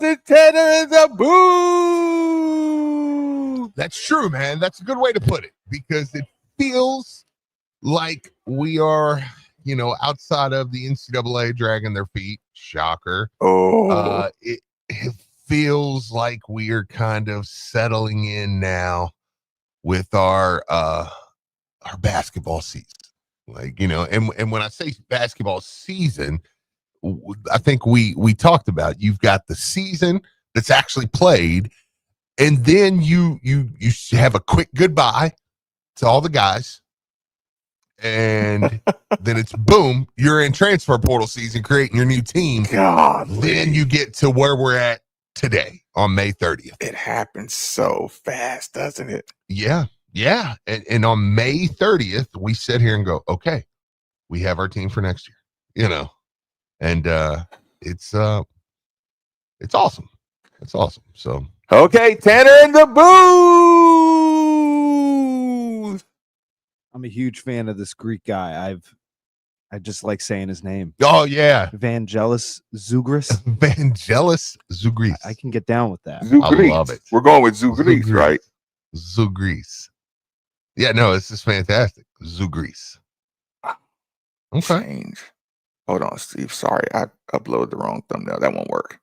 to Tanner in the booth. That's true, man. That's a good way to put it, because it feels like we are, outside of the NCAA dragging their feet. Shocker. It feels like we are kind of settling in now with our basketball season. And when I say basketball season, I think we talked about, you've got the season that's actually played, and then you have a quick goodbye to all the guys, and then it's boom, you're in transfer portal season, creating your new team. Then you get to where we're at today on May 30th. It happens so fast, doesn't it? Yeah. And on May 30th, we sit here and go, okay, we have our team for next year, and it's awesome. It's awesome. So, okay, Tanner in the booth. I'm a huge fan of this Greek guy. I just like saying his name. Oh yeah, Vangelis Zougris. Vangelis Zougris. I can get down with that. Zougris. I love it. We're going with Zougris, right? Zougris. Yeah, no, this is fantastic. Zougris. Okay. Change. Hold on, Steve. Sorry, I uploaded the wrong thumbnail. That won't work.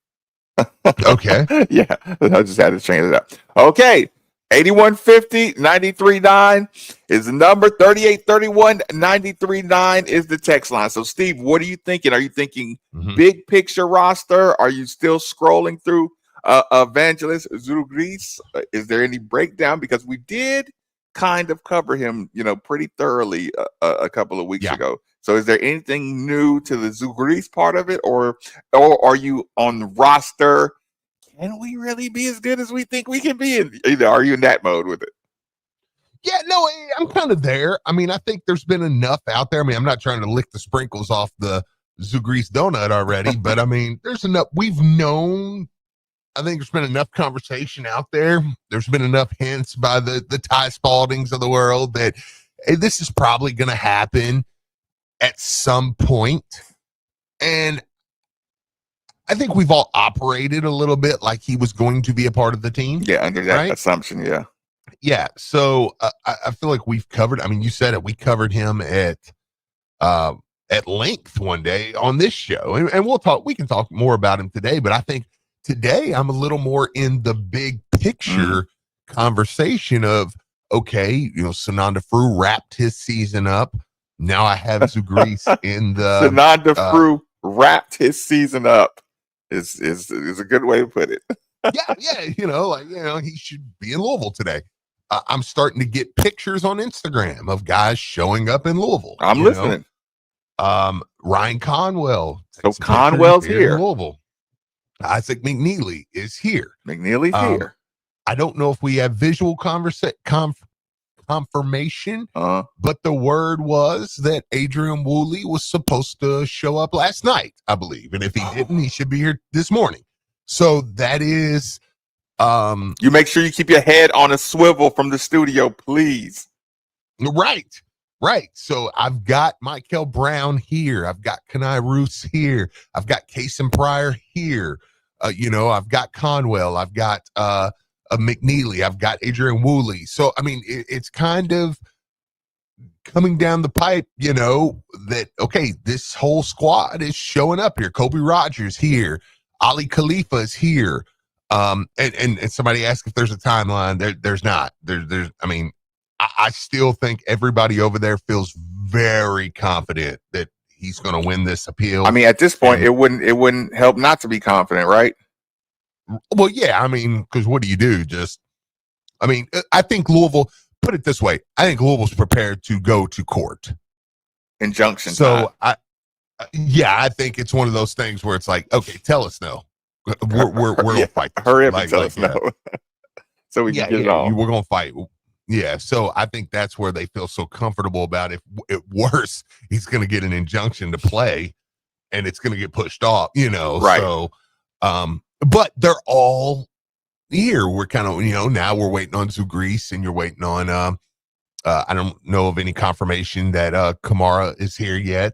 Okay. Yeah, I just had to change it up. Okay. 8150-939 is the number. 3831-939 is the text line. So, Steve, what are you thinking? Are you thinking big picture roster? Are you still scrolling through Evangelist Zougris? Is there any breakdown? Because we did kind of cover him, pretty thoroughly a couple of weeks ago. So, is there anything new to the Zougris part of it, or are you on the roster? Can we really be as good as we think we can be? Are you in that mode with it? Yeah, no, I'm kind of there. I mean, I think there's been enough out there. I mean, I'm not trying to lick the sprinkles off the Zougris donut already, but I mean, there's enough. We've known. I think there's been enough conversation out there. There's been enough hints by the Ty Spaldings of the world that this is probably going to happen at some point. And I think we've all operated a little bit like he was going to be a part of the team. Yeah, under that assumption, yeah. Yeah, so I feel like we've covered, I mean, you said it, we covered him at length one day on this show. And we can talk more about him today, but I think today I'm a little more in the big picture conversation of, okay, Sananda Frew wrapped his season up. Now I have Zougris in the Sananda Frew wrapped his season up. Is a good way to put it. yeah, he should be in Louisville today. I'm starting to get pictures on Instagram of guys showing up in Louisville. I'm listening. Ryan Conwell. So Conwell's here. In Louisville. Isaac McNeely is here. McNeely's here. I don't know if we have visual confirmation, but the word was that Adrian Woolley was supposed to show up last night, I believe. And if he didn't, he should be here this morning. So that is you make sure you keep your head on a swivel from the studio, please. Right. So I've got Michael Brown here. I've got Kenai Roos here. I've got Kason Pryor here. I've got Conwell. I've got McNeely. I've got Adrian Woolley. So, I mean, it's kind of coming down the pipe, that, okay, this whole squad is showing up here. Kobe Rogers here. Ali Khalifa is here. And somebody asked if there's a timeline. There's not. I still think everybody over there feels very confident that he's going to win this appeal. I mean, at this point, it wouldn't help not to be confident, right? Well, yeah, I mean, because what do you do? I think Louisville, put it this way, I think Louisville's prepared to go to court. Injunction. So, I think it's one of those things where it's like, okay, tell us no. We're going to fight. Hurry up and tell us no. So we can get it on. We're going to fight. Yeah, so I think that's where they feel so comfortable about it. If worse, he's going to get an injunction to play, and it's going to get pushed off, Right. So, but they're all here. We're kind of, now we're waiting on Zougris, and you're waiting on, I don't know of any confirmation that Kamara is here yet.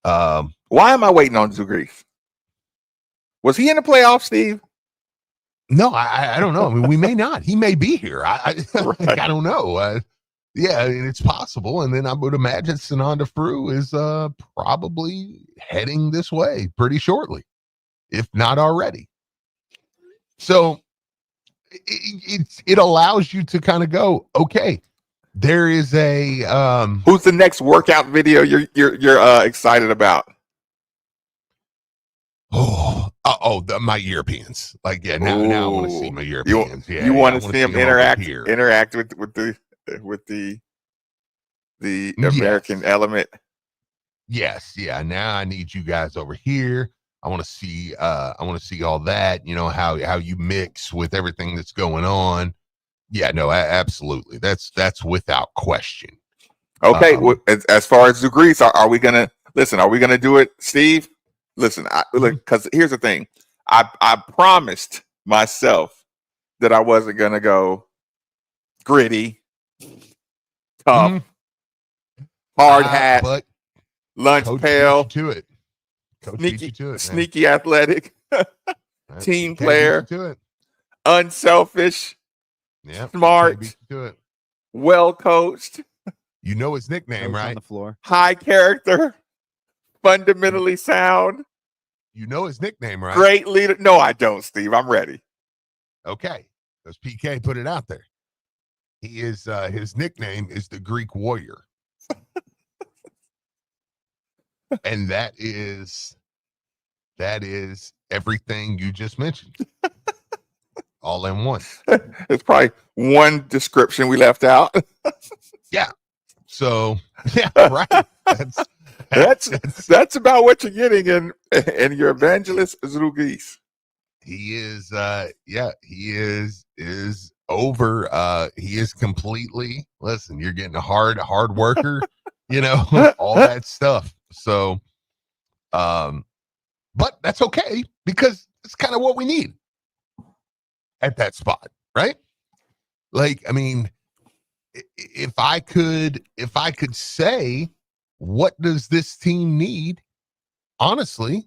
Why am I waiting on Zougris? Was he in the playoffs, Steve? No, I don't know. I mean, we may not. He may be here. I I don't know. Yeah, it's possible. And then I would imagine Sananda Frew is probably heading this way pretty shortly, if not already. So it allows you to kind of go, okay, there is a who's the next workout video you're excited about? My Europeans. Like, yeah, now I want to see my Europeans. You want to see them interact with the American element. Yes, yeah. Now I need you guys over here. I want to see all that, how you mix with everything that's going on. Yeah, no, absolutely. That's without question. Okay, as far as degrees, are we gonna listen? Are we gonna do it, Steve? Listen, because here's the thing. I promised myself that I wasn't gonna go gritty, tough, hard hat, but lunch pail, to it. Sneaky athletic, team player, to it. Unselfish, smart, well coached. You know his nickname, right? On the floor. High character, fundamentally sound. You know his nickname, right? Great leader. No, I don't, Steve. I'm ready. Okay, because PK put it out there. He is his nickname is the Greek Warrior. And that is everything you just mentioned. All in one. It's probably one description we left out. Yeah. So, yeah, right. That's about what you're getting in your evangelist Zrugis. He is is over. He is completely, listen, you're getting a hard worker, all that stuff. So, but that's okay because it's kind of what we need at that spot, right? Like, I mean, if I could say, what does this team need? Honestly,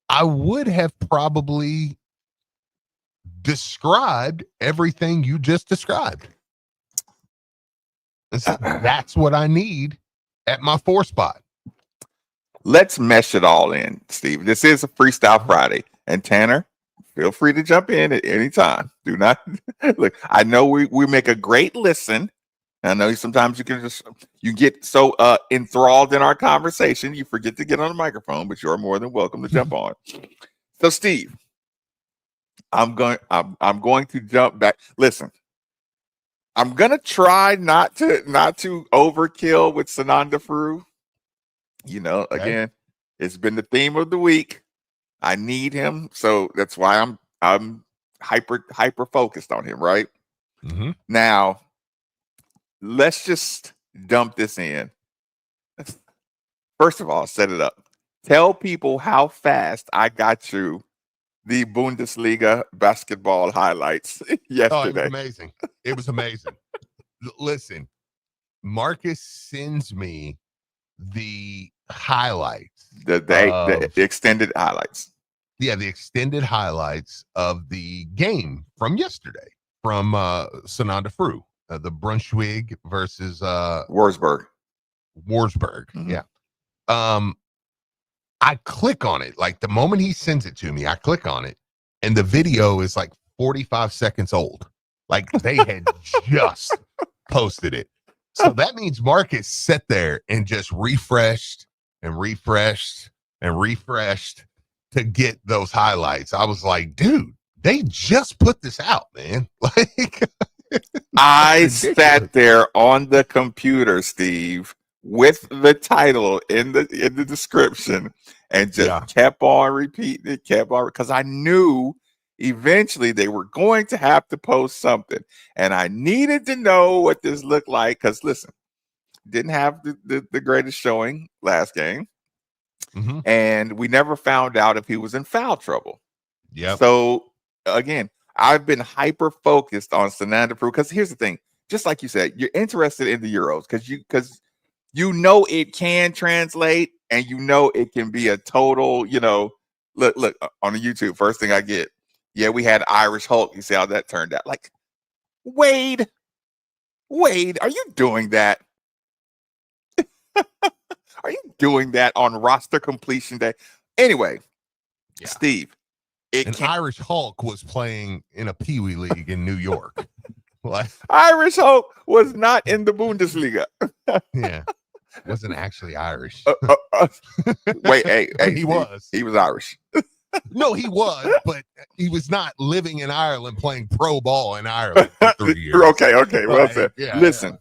I would have probably described everything you just described. That's what I need at my 4 spot. Let's mesh it all in, Steve. This is a Freestyle Friday. And Tanner, feel free to jump in at any time. Do not look. I know we make a great listen. I know sometimes you get so enthralled in our conversation, you forget to get on the microphone, but you're more than welcome to jump on. So, Steve, I'm going to jump back. Listen, I'm gonna try not to overkill with Sananda Frew. Again, it's been the theme of the week. I need him, so that's why I'm hyper focused on him. Right now, let's just dump this in. First of all, set it up. Tell people how fast I got you the Bundesliga basketball highlights yesterday. Oh, it was amazing. It was amazing. Listen, Marcus sends me the highlights. The extended highlights. Yeah, the extended highlights of the game from yesterday from Sananda Frew, the Brunswick versus Wurzburg. Mm-hmm. Yeah. I click on it. Like the moment he sends it to me, I click on it, and the video is like 45 seconds old. Like they had just posted it. So that means Marcus sat there and just refreshed to get those highlights. I was like, dude, they just put this out, man. Like I sat there on the computer, Steve, with the title in the description and just kept on repeating it, because I knew eventually they were going to have to post something, and I needed to know what this looked like. Because listen, didn't have the greatest showing last game, and we never found out if he was in foul trouble. Yeah. So again, I've been hyper focused on Sananda Frew because here's the thing: just like you said, you're interested in the Euros because you know it can translate, and you know it can be a total, look on the YouTube. First thing I get, yeah, we had Irish Hulk. You see how that turned out? Like, Wade, are you doing that? Are you doing that on roster completion day? Anyway, yeah. Steve, Irish Hulk was playing in a Pee Wee league in New York. What? Irish Hulk was not in the Bundesliga. Yeah, wasn't actually Irish. Wait, hey, he was. He was Irish. No, he was, but he was not living in Ireland playing pro ball in Ireland for 3 years. Okay, well said. Yeah, listen,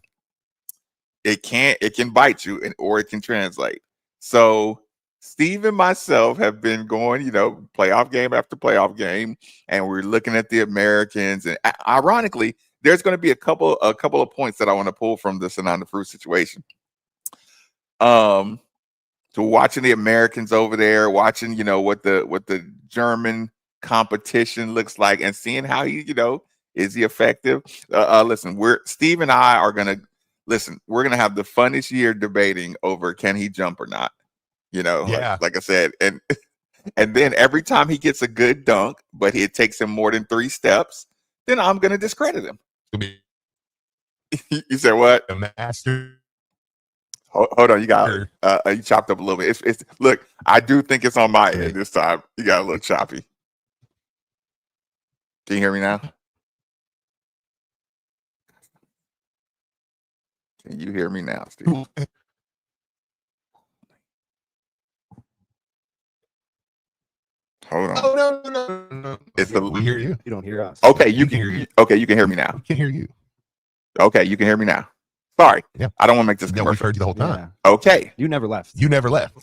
it can bite you, or it can translate. So Steve and myself have been going, playoff game after playoff game, and we're looking at the Americans. And ironically, there's going to be a couple of points that I want to pull from the Sananda Fruit situation. So watching the Americans over there, watching, what the German competition looks like, and seeing how is he effective? Listen, Steve and I are gonna we're gonna have the funnest year debating over can he jump or not. Like I said, and then every time he gets a good dunk, but it takes him more than 3 steps, then I'm gonna discredit him. You said what? A master. Hold on, you got you chopped up a little bit. It's look, I do think it's on my end this time. You got a little choppy. Can you hear me now? Can you hear me now, Steve? Hold on. Oh no. We hear you. You don't hear us. Okay, you can hear you. Okay, you can hear me now. We can hear you. Okay, you can hear me now. Sorry. Yeah. I don't want to make this commercial. We've heard you the whole time. Yeah. Okay. You never left.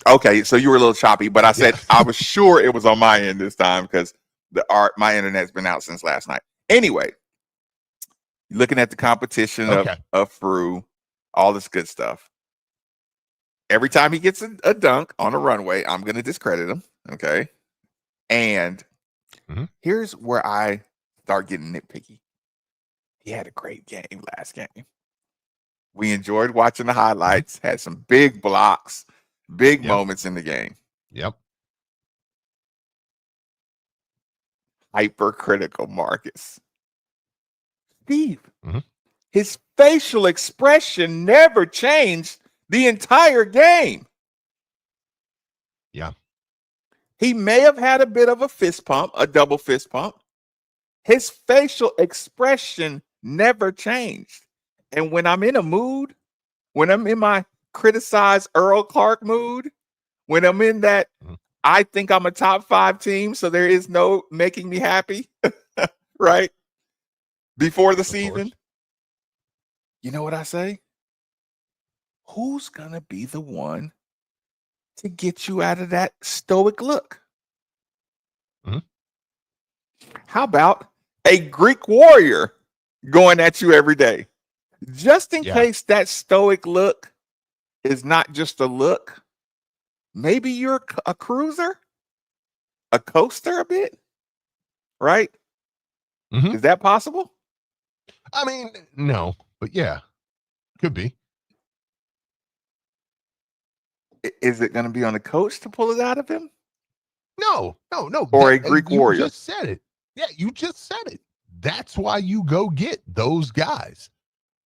Okay, so you were a little choppy, but I said I was sure it was on my end this time because my internet's been out since last night. Anyway, looking at the competition of Frew, all this good stuff. Every time he gets a dunk on a runway, I'm going to discredit him. Okay. And here's where I start getting nitpicky. He had a great game last game. We enjoyed watching the highlights, had some big blocks, big moments in the game. Yep. Hypercritical Marcus. Steve, his facial expression never changed the entire game. Yeah. He may have had a bit of a fist pump, a double fist pump. His facial expression never changed. And when I'm in a mood, when I'm in my criticize Earl Clark mood, when I'm in that I think I'm a top 5 team, so there is no making me happy, right? Before the season, you know what I say? Who's going to be the one to get you out of that stoic look? How about a Greek warrior going at you every day? Just in case that stoic look is not just a look, maybe you're a cruiser, a coaster a bit, right? Is that possible? I mean, no, but yeah, could be. Is it going to be on the coach to pull it out of him? No. Or a Greek warrior? You just said it. Yeah, you just said it. That's why you go get those guys.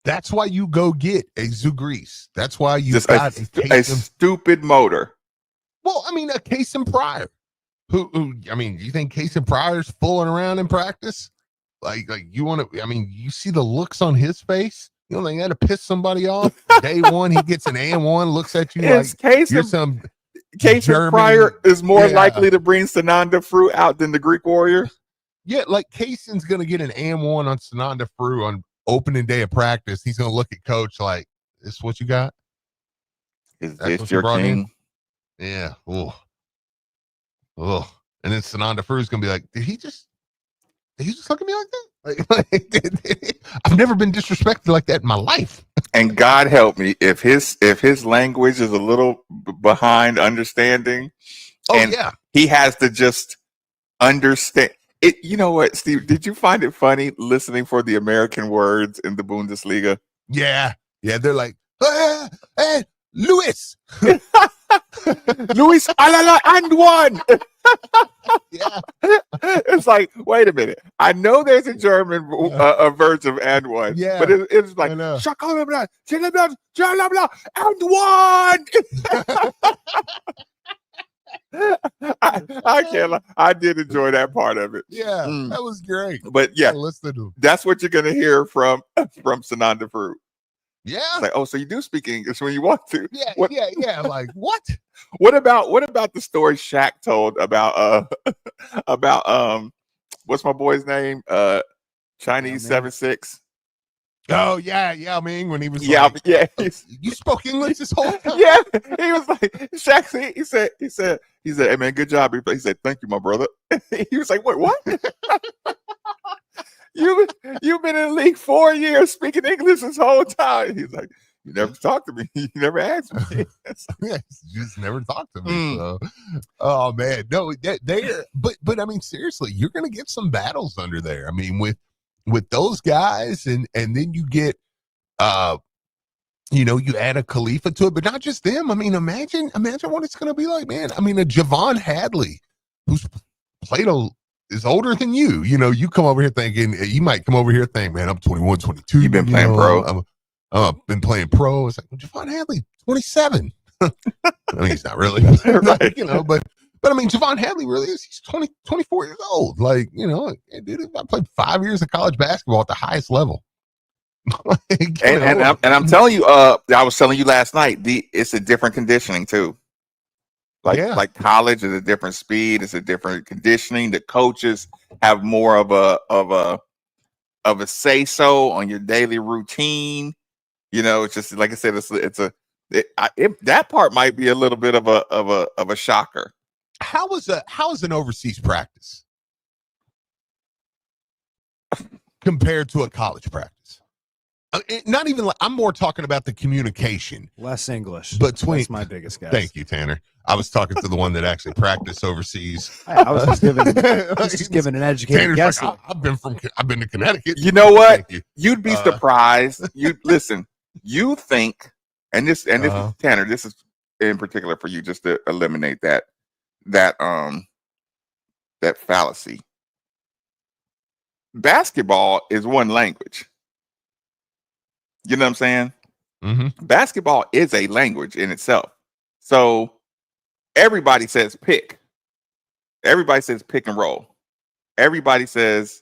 That's why you go get a Zugris. That's why you just got a stupid motor. Well, I mean, a Casey Pryor. Who? I mean, you think Casey Pryor's fooling around in practice? Like you want to? I mean, you see the looks on his face. You don't think that'll piss somebody off? Day one, he gets an A1, looks at you like you're some. Casey Pryor is more likely to bring Sananda Fruit out than the Greek warrior. Yeah, like Casey's gonna get an AM1 on Sananda Fruit on opening day of practice. He's gonna look at coach like, "This is what you got? Is this your king?" Yeah. Oh. And then Sananda Fruit's gonna be like, "Did he just look at me like that? I've never been disrespected like that in my life." And God help me if his language is a little behind understanding. He has to just understand it. You know what, Steve? Did you find it funny listening for the American words in the Bundesliga? Yeah. They're like, Luis, Luis, and one. Yeah. It's like, wait a minute. I know there's a German a version of and one, Yeah, but it's like I know. and one. I can't lie. I did enjoy that part of it. Yeah, that was great. But yeah, listen to him. that's what you're gonna hear from Sananda Fruit. Yeah. It's like, oh, so you do speak English when you want to. Yeah, What, yeah. Like, what? What about the story Shaq told about what's my boy's name? Chinese 7'6". Oh yeah. I mean, when he was Yeah, like, yeah. You spoke English this whole time? Yeah, he was like, Shaq. He said, hey man, good job. He said, thank you, my brother. He was like, wait, what? You've been in the league 4 years speaking English this whole time. He's like, you never talked to me. You never asked me. Yeah, you just never talked to me. So, oh man, no, but I mean, seriously, you're gonna get some battles under there. I mean, with those guys, and then you get, you add a Khalifa to it, but not just them. I mean, imagine what it's gonna be like, man. I mean, a Javon Hadley, who's played is older than you. You come over here thinking, you might come over here thinking, man, I'm 21, 22. You've been playing pro. I've been playing pro. It's like, well, Javon Hadley, 27. I mean, he's not really, right. But I mean, Javon Hadley really is. He's 24 years old. Like, dude, I played 5 years of college basketball at the highest level. And I'm telling you, I was telling you last night, it's a different conditioning too. Like college is a different speed, it's a different conditioning. The coaches have more of a say so on your daily routine. It's just like I said, that part might be a little bit of a shocker. How is an overseas practice compared to a college practice? Not even I'm more talking about the communication. Less English. That's my biggest guess. Thank you, Tanner. I was talking to the one that actually practiced overseas. I was just giving an educated guess. Like, I've been to Connecticut. You know what? You'd be surprised. You think, and this is Tanner, this is in particular for you, just to eliminate that fallacy. Basketball is one language. You know what I'm saying? Mm-hmm. Basketball is a language in itself. So everybody says pick. Everybody says pick and roll. Everybody says,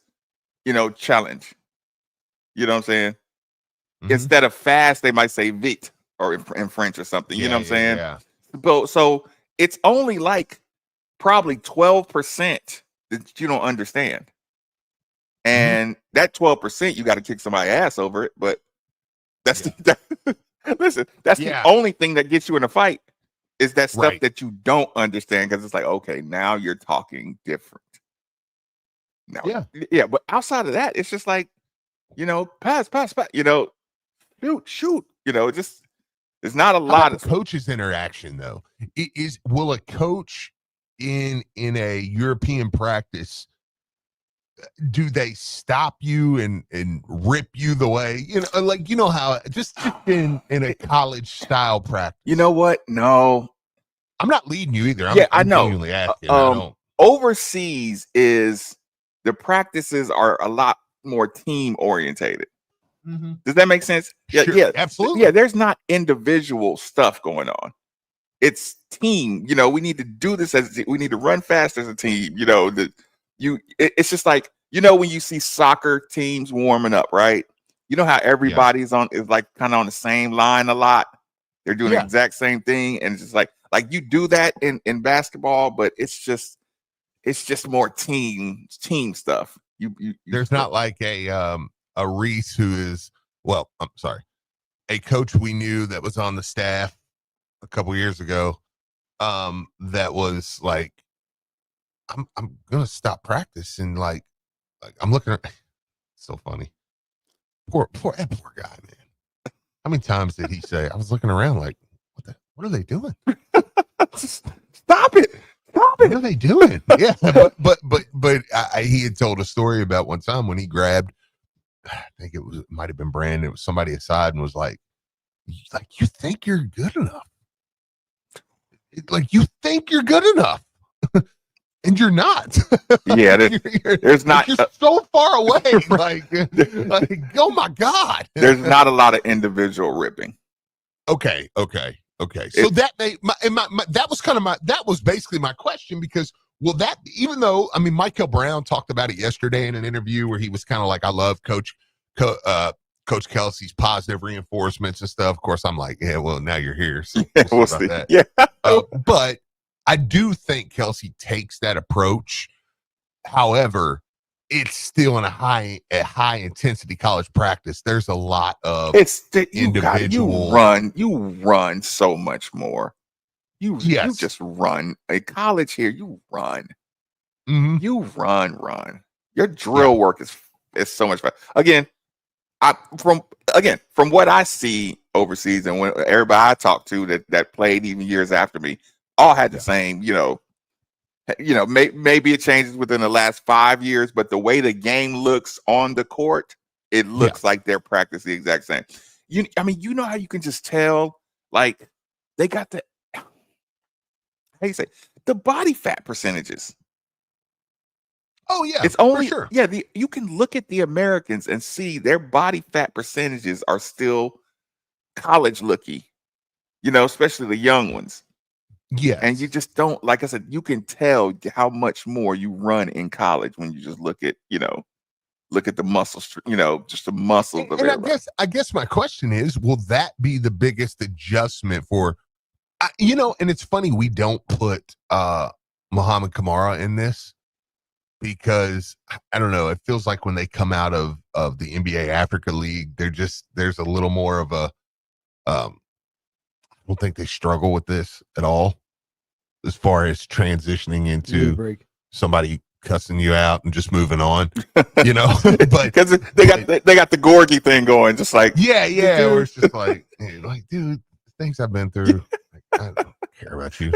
challenge. You know what I'm saying? Mm-hmm. Instead of fast, they might say vite or in French or something. You know what I'm saying? Yeah. So it's only like probably 12% that you don't understand. And that 12%, you got to kick somebody's ass over it. But that's the only thing that gets you in a fight is that stuff that you don't understand, because it's like, okay, now you're talking different. Now, but outside of that, it's just like, pass, shoot, just there's not a lot of coaches interaction though. Will a coach in a European practice, do they stop you and rip you the way, how just in a college style practice? You know what? No, I'm not leading you either. I know. Asking, overseas is the practices are a lot more team orientated. Mm-hmm. Does that make sense? Sure, yeah, absolutely. Yeah, there's not individual stuff going on. It's team. We need to do this we need to run fast as a team. It's just like, when you see soccer teams warming up, right? You know how everybody's is like kind of on the same line a lot. They're doing the exact same thing, and it's just like you do that in basketball, but it's just more team stuff. There's not like a Reese who is, a coach we knew that was on the staff a couple years ago, that was like, I'm gonna stop practice, and like I'm looking at, so funny. Poor guy, man. How many times did he say, I was looking around like, what are they doing? Stop it. What are they doing? Yeah, but he had told a story about one time when he grabbed, I think it might have been Brandon, it was somebody aside, and was like, you think you're good enough? Like, you think you're good enough? And you're not. Yeah, there's not. You're so far away. like, oh my God. There's not a lot of individual ripping. Okay. So that was basically my question, because even though, I mean, Michael Brown talked about it yesterday in an interview where he was kind of like, I love Coach Kelsey's positive reinforcements and stuff. Of course, I'm like, yeah, well, now you're here. So we'll see about that. Yeah. But I do think Kelsey takes that approach. However, it's still in a high intensity college practice. There's a lot of individual. You run so much more. You just run. In college here, you run. Mm-hmm. You run. Your drill work is so much fun. Again, from what I see overseas, and when everybody I talked to that played even years after me, all had the same, maybe it changes within the last 5 years, but the way the game looks on the court, it looks like they're practicing the exact same. How you can just tell, like, they got the body fat percentages. Oh yeah, it's only for sure. Yeah, you can look at the Americans and see their body fat percentages are still college looky, especially the young ones. Yeah. And you just don't, like I said, you can tell how much more you run in college when you just look at the muscles, just the muscles of everybody. I guess my question is, will that be the biggest adjustment for, and it's funny, we don't put Muhammad Kamara in this, because I don't know, it feels like when they come out of the NBA Africa League, there's a little more of a, I don't think they struggle with this at all, as far as transitioning into somebody cussing you out and just moving on, but because they got the Gorgie thing going, just like where it's just like, dude, things I've been through, I don't care about you.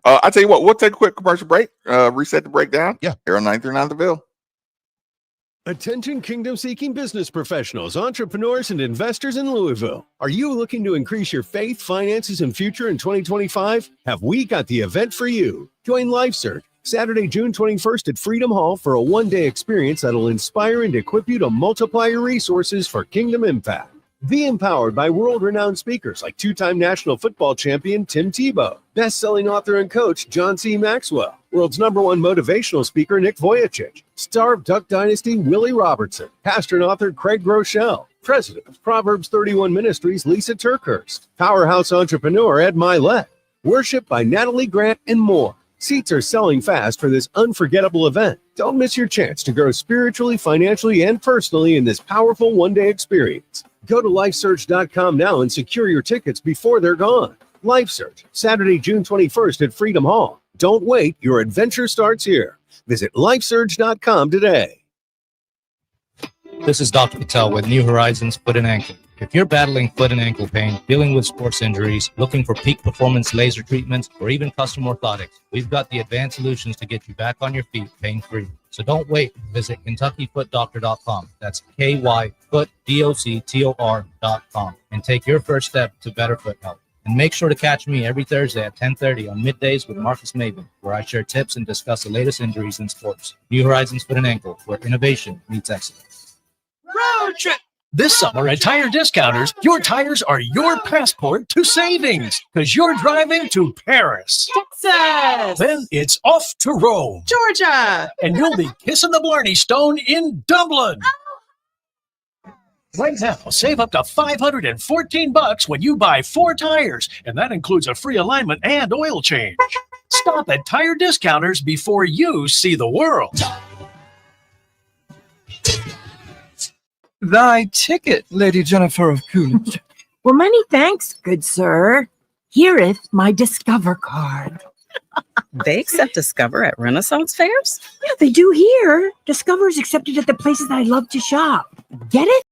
I'll tell you what, we'll take a quick commercial break, reset the breakdown. Yeah, here on 939 The Ville. Attention kingdom-seeking business professionals, entrepreneurs, and investors in Louisville. Are you looking to increase your faith, finances, and future in 2025? Have we got the event for you? Join LifeSearch Saturday, June 21st at Freedom Hall for a one-day experience that'll inspire and equip you to multiply your resources for kingdom impact. Be empowered by world-renowned speakers like two-time national football champion Tim Tebow, best-selling author and coach John C. Maxwell, world's #1 motivational speaker Nick Vujicic, star of Duck Dynasty Willie Robertson, pastor and author Craig Groeschel, president of Proverbs 31 Ministries Lisa Turkhurst, powerhouse entrepreneur Ed Milet, worship by Natalie Grant, and more. Seats are selling fast for this unforgettable event. Don't miss your chance to grow spiritually, financially, and personally in this powerful one-day experience. Go to LifeSearch.com now and secure your tickets before they're gone. LifeSearch, Saturday, June 21st at Freedom Hall. Don't wait. Your adventure starts here. Visit LifeSearch.com today. This is Dr. Patel with New Horizons Foot and Ankle. If you're battling foot and ankle pain, dealing with sports injuries, looking for peak performance laser treatments, or even custom orthotics, we've got the advanced solutions to get you back on your feet pain-free. So don't wait. Visit KentuckyFootDoctor.com. That's KYFootDoctor.com and take your first step to better foot health. And make sure to catch me every Thursday at 10:30 on Middays with Marcus Maven, where I share tips and discuss the latest injuries in sports. New Horizons Foot and Ankle, where innovation meets excellence. Road trip! This summer at Tire Discounters, your tires are your passport to savings, because you're driving to Paris, Texas, then it's off to Rome, Georgia, and you'll be kissing the Blarney Stone in Dublin. Right now, save up to $514 when you buy 4 tires, and that includes a free alignment and oil change. Stop at Tire Discounters before you see the world. Thy ticket, Lady Jennifer of Coolidge. Well, many thanks, good sir. Hereeth my Discover card. They accept Discover at Renaissance fairs? Yeah, they do here. Discover is accepted at the places I love to shop. Get it?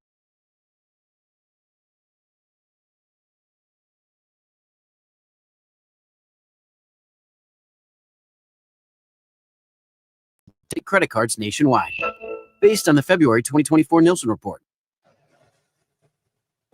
Take credit cards nationwide, based on the February 2024 Nielsen report.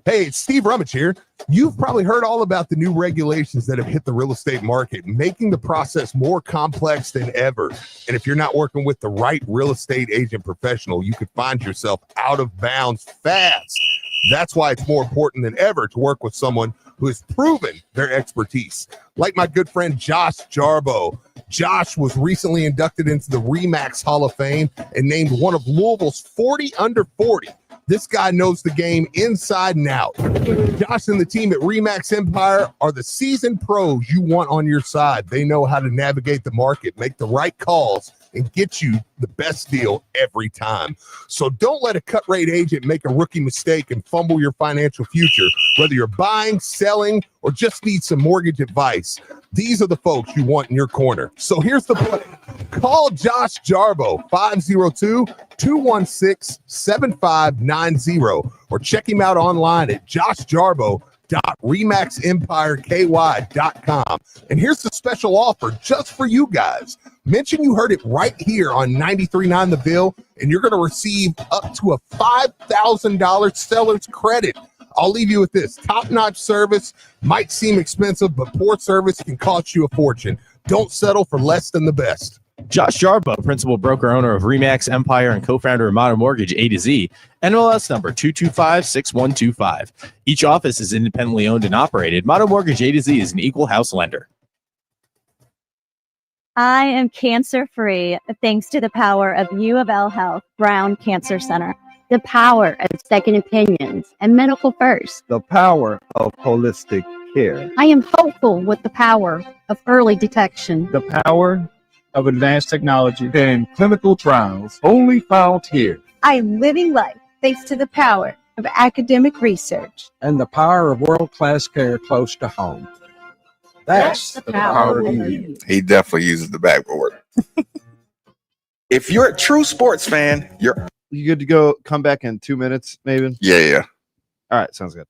Hey, it's Steve Rummage here. You've probably heard all about the new regulations that have hit the real estate market, making the process more complex than ever. And if you're not working with the right real estate agent professional, you could find yourself out of bounds fast. That's why it's more important than ever to work with someone who has proven their expertise. Like my good friend Josh Jarbo. Josh was recently inducted into the RE/MAX Hall of Fame and named one of Louisville's 40 under 40. This guy knows the game inside and out. Josh and the team at RE/MAX Empire are the seasoned pros you want on your side. They know how to navigate the market, make the right calls, and get you the best deal every time. So don't let a cut rate agent make a rookie mistake and fumble your financial future. Whether you're buying, selling, or just need some mortgage advice, these are the folks you want in your corner. So here's the play. Call Josh Jarbo, 502-216-7590, or check him out online at joshjarbo.remaxempireky.com. And here's the special offer just for you guys. Mention you heard it right here on 93.9 The Bill, and you're going to receive up to a $5,000 seller's credit. I'll leave you with this. Top-notch service might seem expensive, but poor service can cost you a fortune. Don't settle for less than the best. Josh Jarbo, principal broker owner of RE/MAX Empire and co-founder of Modern Mortgage A to Z, NMLS number 2256125. Each office is independently owned and operated. Modern Mortgage A to Z is an equal house lender. I am cancer-free thanks to the power of U of L Health Brown Cancer Center. The power of second opinions and medical first. The power of holistic care. I am hopeful with the power of early detection. The power of advanced technology and clinical trials only found here. I am living life thanks to the power of academic research. And the power of world-class care close to home. That's the power we need. He definitely uses the backboard. If you're a true sports fan, you're good to go. Come back in 2 minutes, maybe. Yeah. All right, sounds good.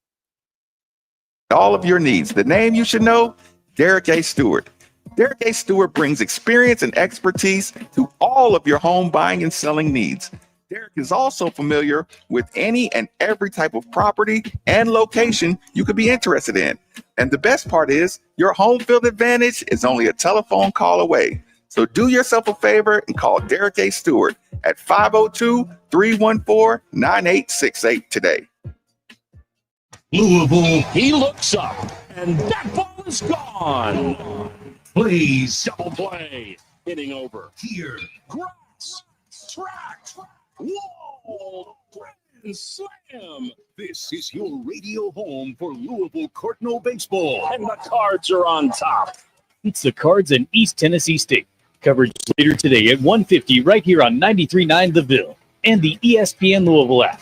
All of your needs. The name you should know, Derek A. Stewart. Derek A. Stewart brings experience and expertise to all of your home buying and selling needs. Derek is also familiar with any and every type of property and location you could be interested in. And the best part is your home field advantage is only a telephone call away. So do yourself a favor and call Derek A. Stewart at 502-314-9868 today. Louisville, he looks up, and that ball is gone. Please, double play. Hitting over. Here. Grass. Track. Whoa. Grand slam. This is your radio home for Louisville Cardinal baseball. And the Cards are on top. It's the Cards in East Tennessee State. Coverage later today at 1:50 right here on 93.9 The Ville and the ESPN Louisville app.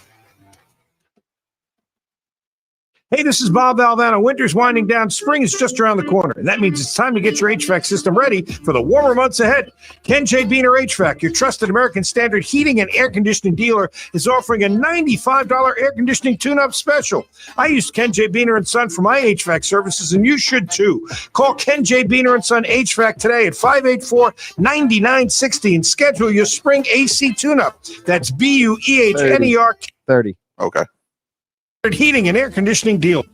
Hey, this is Bob Valvano. Winter's winding down. Spring is just around the corner. And that means it's time to get your HVAC system ready for the warmer months ahead. Ken J. Biener HVAC, your trusted American Standard heating and air conditioning dealer, is offering a $95 air conditioning tune-up special. I used Ken J. Biener & Son for my HVAC services, and you should too. Call Ken J. Biener & Son HVAC today at 584-9960 and schedule your spring AC tune-up. That's BUEHNER 30. Okay. Heating and air conditioning deal.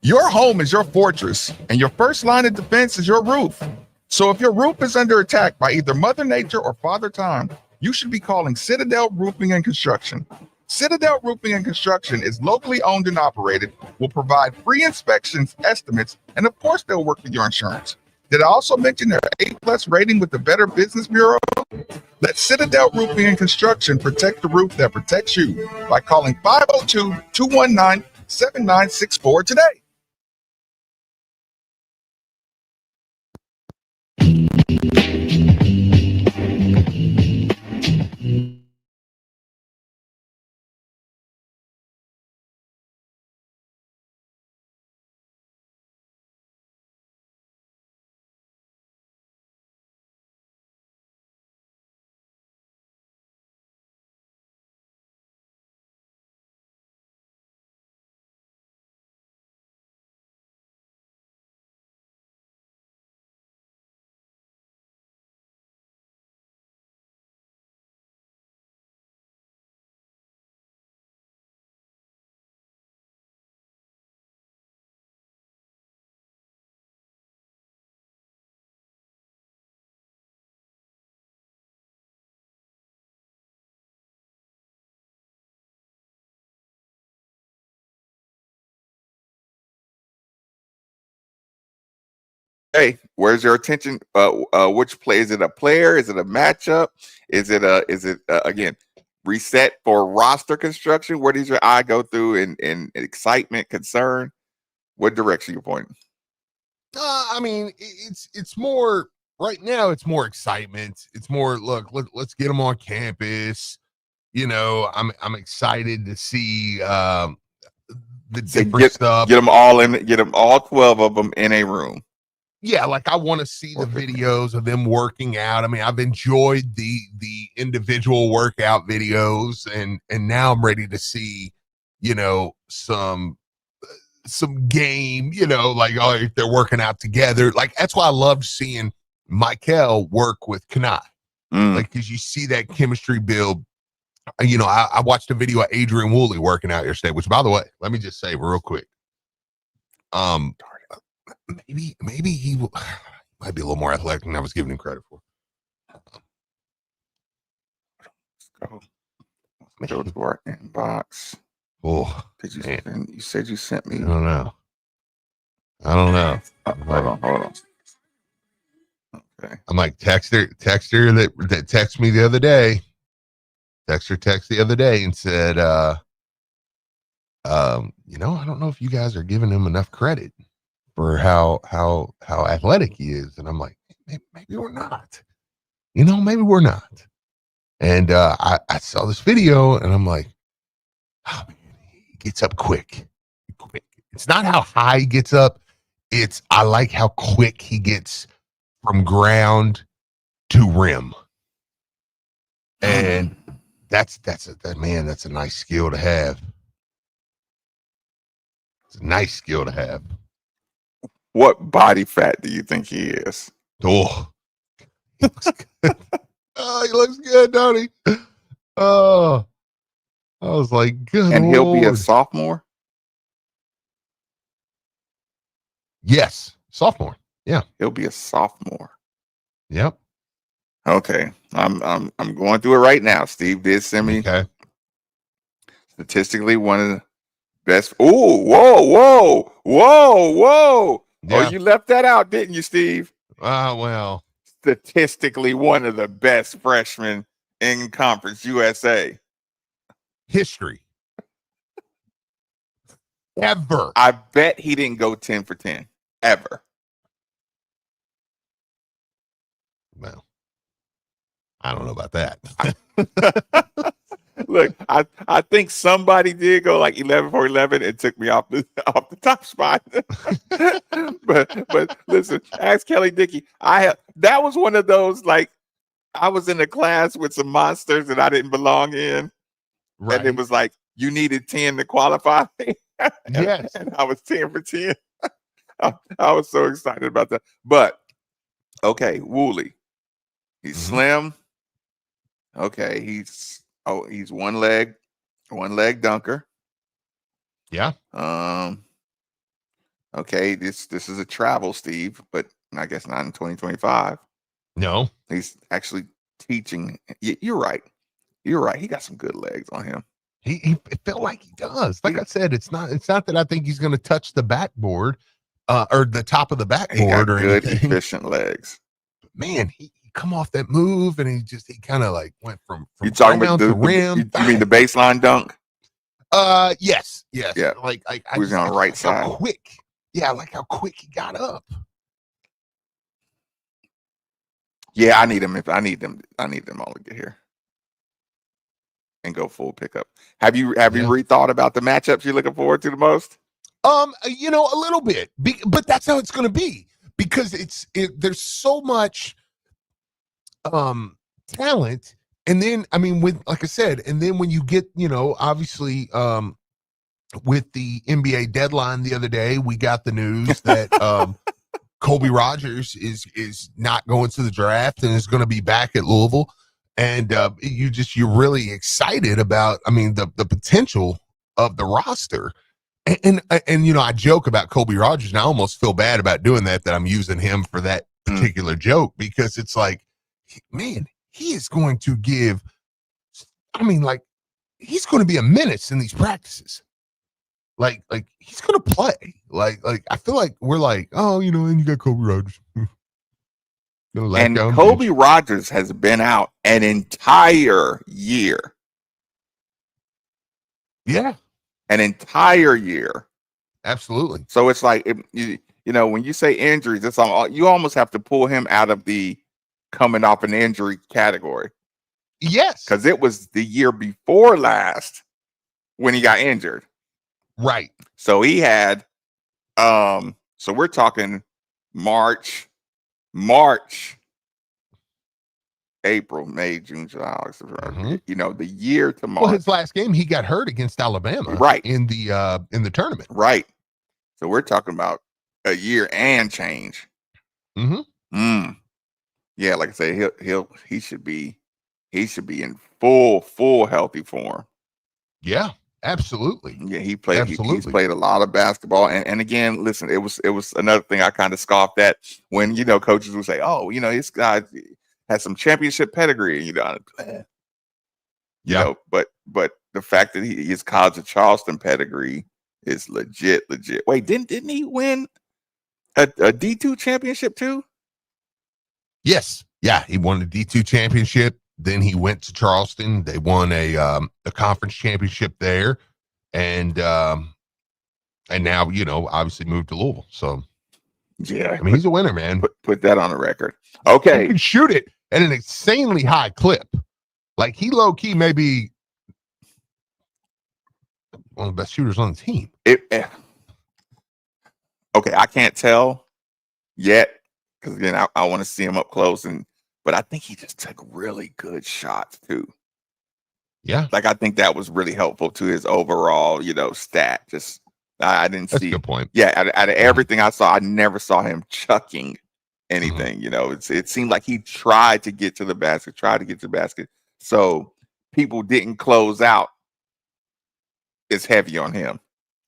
Your home is your fortress, and your first line of defense is your roof. So if your roof is under attack by either Mother Nature or Father Time, you should be calling Citadel Roofing and Construction. Citadel Roofing and Construction is locally owned and operated, will provide free inspections, estimates, and of course they'll work with your insurance. Did I also mention their A+ rating with the Better Business Bureau? Let Citadel Roofing and Construction protect the roof that protects you by calling 502-219-7964 today. Hey, where's your attention? Which play? Is it a player? Is it a matchup? Is it again reset for roster construction? Where does your eye go through in excitement, concern? What direction you pointing? I mean, it's more right now. It's more excitement. It's more let's get them on campus. You know, I'm excited to see the different stuff. Get them all in. Get them all 12 of them in a room. Yeah, like I want to see the videos of them working out. I mean, I've enjoyed the individual workout videos, and now I'm ready to see, you know, some game, you know, like if they're working out together. Like that's why I loved seeing Michael work with Kanai. Like, because you see that chemistry build. You know, I watched a video of Adrian Woolley working out yesterday, which, by the way, let me just say real quick. Maybe he might be a little more athletic than I was giving him credit for. Go to our inbox. Oh, did you send? You said you sent me. I don't know. Hold on. Okay. I'm like text her that texted me the other day. Text the other day and said, you know, I don't know if you guys are giving him enough credit for how athletic he is. And I'm like, maybe we're not. You know, maybe we're not. And I saw this video and I'm like, oh, man, he gets up quick. It's not how high he gets up. I like how quick he gets from ground to rim. And that's a nice skill to have. It's a nice skill to have. What body fat do you think he is? Oh, he looks good. Oh, he looks good, don't he? Oh, I was like, good. And he'll be a Lord. sophomore. Yes, sophomore. Yeah, he'll be a sophomore. Yep. Okay, I'm going through it right now. Steve did send me statistically one of the best. Oh, whoa. Yeah. Oh, you left that out, didn't you, Steve? Well, statistically one of the best freshmen in Conference USA history ever. I bet he didn't go 10 for 10 ever. Well, I don't know about that. Look, I think somebody did go like 11 for 11 and took me off the top spot. but listen, ask Kelly Dickey. That was one of those, like, I was in a class with some monsters that I didn't belong in. Right. And it was like you needed 10 to qualify. Yes. And I was 10 for 10. I was so excited about that. But okay, Woolley. He's slim. Okay, he's one leg dunker. Yeah. Okay, this is a travel, Steve, but I guess not in 2025. No. He's actually teaching. You're right. You're right. He got some good legs on him. He felt like he does. Like I said, it's not that I think he's going to touch the backboard or the top of the backboard or good, anything. Efficient legs. Man, he come off that move and he kind of like went from you talking about the rim. You mean the baseline dunk? Yes. Yeah. Like I was on the right side. How quick. Yeah, like how quick he got up. Yeah, I need them all to get here and go full pickup. Have you rethought about the matchups you're looking forward to the most? You know, a little bit, but that's how it's going to be because there's so much talent, and then I mean, like I said, and then when you get, you know, obviously with the NBA deadline the other day, we got the news that Colby Rogers is not going to the draft and is going to be back at Louisville. And you're really excited about, I mean, the potential of the roster. And you know, I joke about Colby Rogers, and I almost feel bad about doing that I'm using him for that particular joke, because it's like, man, he is going to give, I mean, like, he's going to be a menace in these practices. like he's gonna play. Like I feel like we're like, oh, and you got Kobe Rogers. And Kobe Rogers has been out an entire year. Yeah, an entire year. Absolutely. So it's like when you say injuries, it's you almost have to pull him out of the coming off an injury category. Yes, because it was the year before last when he got injured. Right. So he had, so we're talking March, April, May, June, July, August, the year to March. Well, his last game, he got hurt against Alabama, right, in the tournament, right. So we're talking about a year and change. Mm-hmm. Yeah, like I say, he should be in full healthy form. Yeah, absolutely. Yeah, he played. He's played a lot of basketball, and again, listen, it was another thing I kind of scoffed at when coaches would say, "Oh, this guy has some championship pedigree," but the fact that his College of Charleston pedigree is legit. Wait, didn't he win a D2 championship too? Yes, yeah, he won the D2 championship. Then he went to Charleston. They won a conference championship there, and now obviously moved to Louisville. So yeah, I mean he's a winner, man. Put that on the record. Okay, he can shoot it at an insanely high clip. Like he low key may be one of the best shooters on the team. Okay, I can't tell yet because again I want to see him up close but I think he just took really good shots too. Yeah. Like I think that was really helpful to his overall, stat. Just I didn't That's see. a good point. Yeah, out of everything I saw, I never saw him chucking anything. It seemed like he tried to get to the basket, So people didn't close out as heavy on him.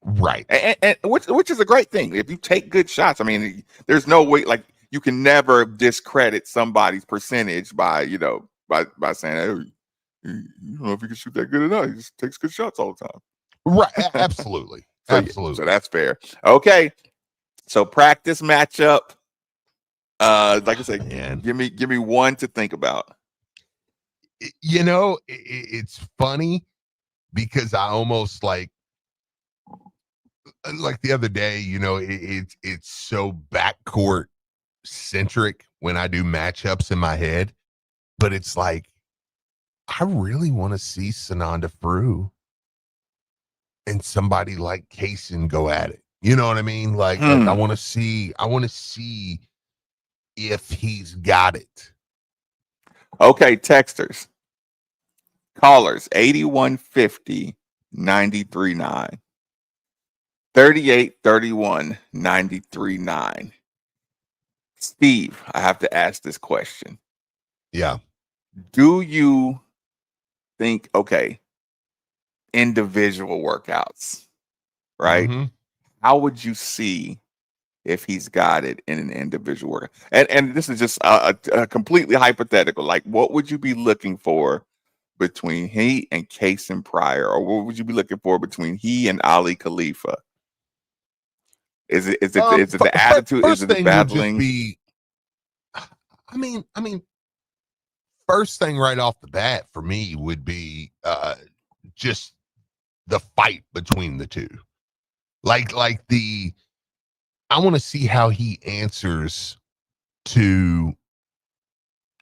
Right. And which is a great thing. If you take good shots, I mean, there's no way you can never discredit somebody's percentage by saying, "Hey, you don't know if you can shoot that good or not. He just takes good shots all the time." Right. Absolutely. Absolutely. So that's fair. Okay. So practice matchup. Like I said, give me one to think about. It's funny because I almost like the other day, it's so backcourt centric when I do matchups in my head, but it's like I really want to see Sananda Frew and somebody like Kaysen go at it. You know what I mean? Like I want to see if he's got it. Okay, texters. Callers 8150 939 3831 939. Steve, I have to ask this question. Yeah. Do you think, individual workouts, right? Mm-hmm. How would you see if he's got it in an individual workout? And this is just a completely hypothetical. Like, what would you be looking for between he and Kaysen Pryor? Or what would you be looking for between he and Ali Khalifa? Is it the attitude? Is it the battling? I mean, first thing right off the bat for me would be just the fight between the two. I want to see how he answers to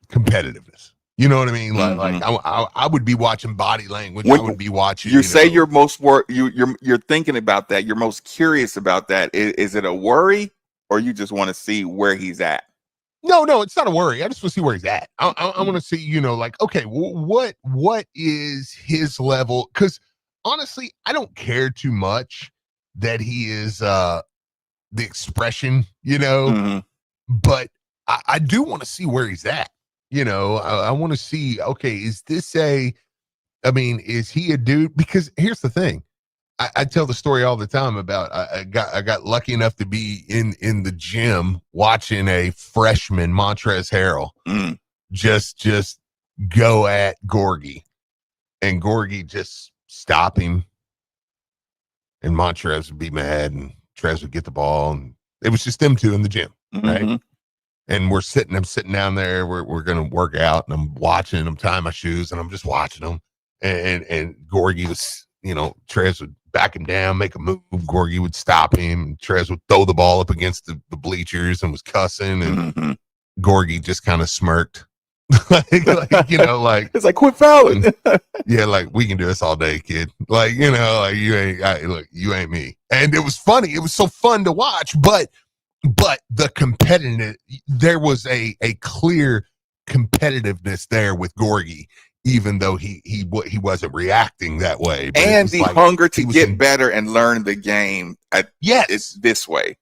competitiveness. You know what I mean? I would be watching body language. I would be watching. You say you're most you're thinking about that. You're most curious about that. Is it a worry, or you just want to see where he's at? No, it's not a worry. I just want to see where he's at. I want to see, okay, what is his level? Because honestly, I don't care too much that he is the expression, but I do want to see where he's at. I want to see, okay, is he a dude? Because here's the thing. I tell the story all the time about I got lucky enough to be in the gym watching a freshman, Montrezl Harrell, just go at Gorgie, and Gorgie just stop him, and Montrez would be mad, and Trez would get the ball, and it was just them two in the gym, right? And I'm sitting down there. We're gonna work out, and I'm watching. I'm tying my shoes, and I'm just watching them. And Gorgie was, Trez would back him down, make a move. Gorgie would stop him, and Trez would throw the ball up against the bleachers and was cussing. And Gorgie just kind of smirked, like it's like, quit fouling. Yeah, like, we can do this all day, kid. Like, like, you ain't me. And it was funny. It was so fun to watch, but the competitive, there was a clear competitiveness there with Gorgie, even though he wasn't reacting that way. But and the hunger to get better and learn the game. It's this way.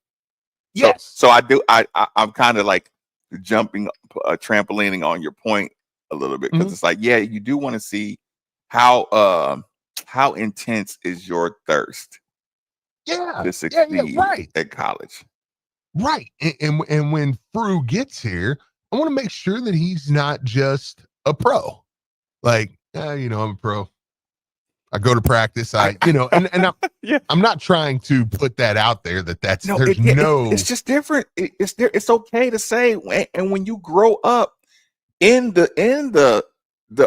Yes. So I'm kind of like jumping, trampolining on your point a little bit, because it's like, yeah, you do want to see how intense is your thirst. Yeah. To succeed right. at college. Right. And when Frew gets here, I want to make sure that he's not just a pro. Like, I'm a pro. I go to practice. And I'm not trying to put that out there it's just different. It's okay to say, and when you grow up in the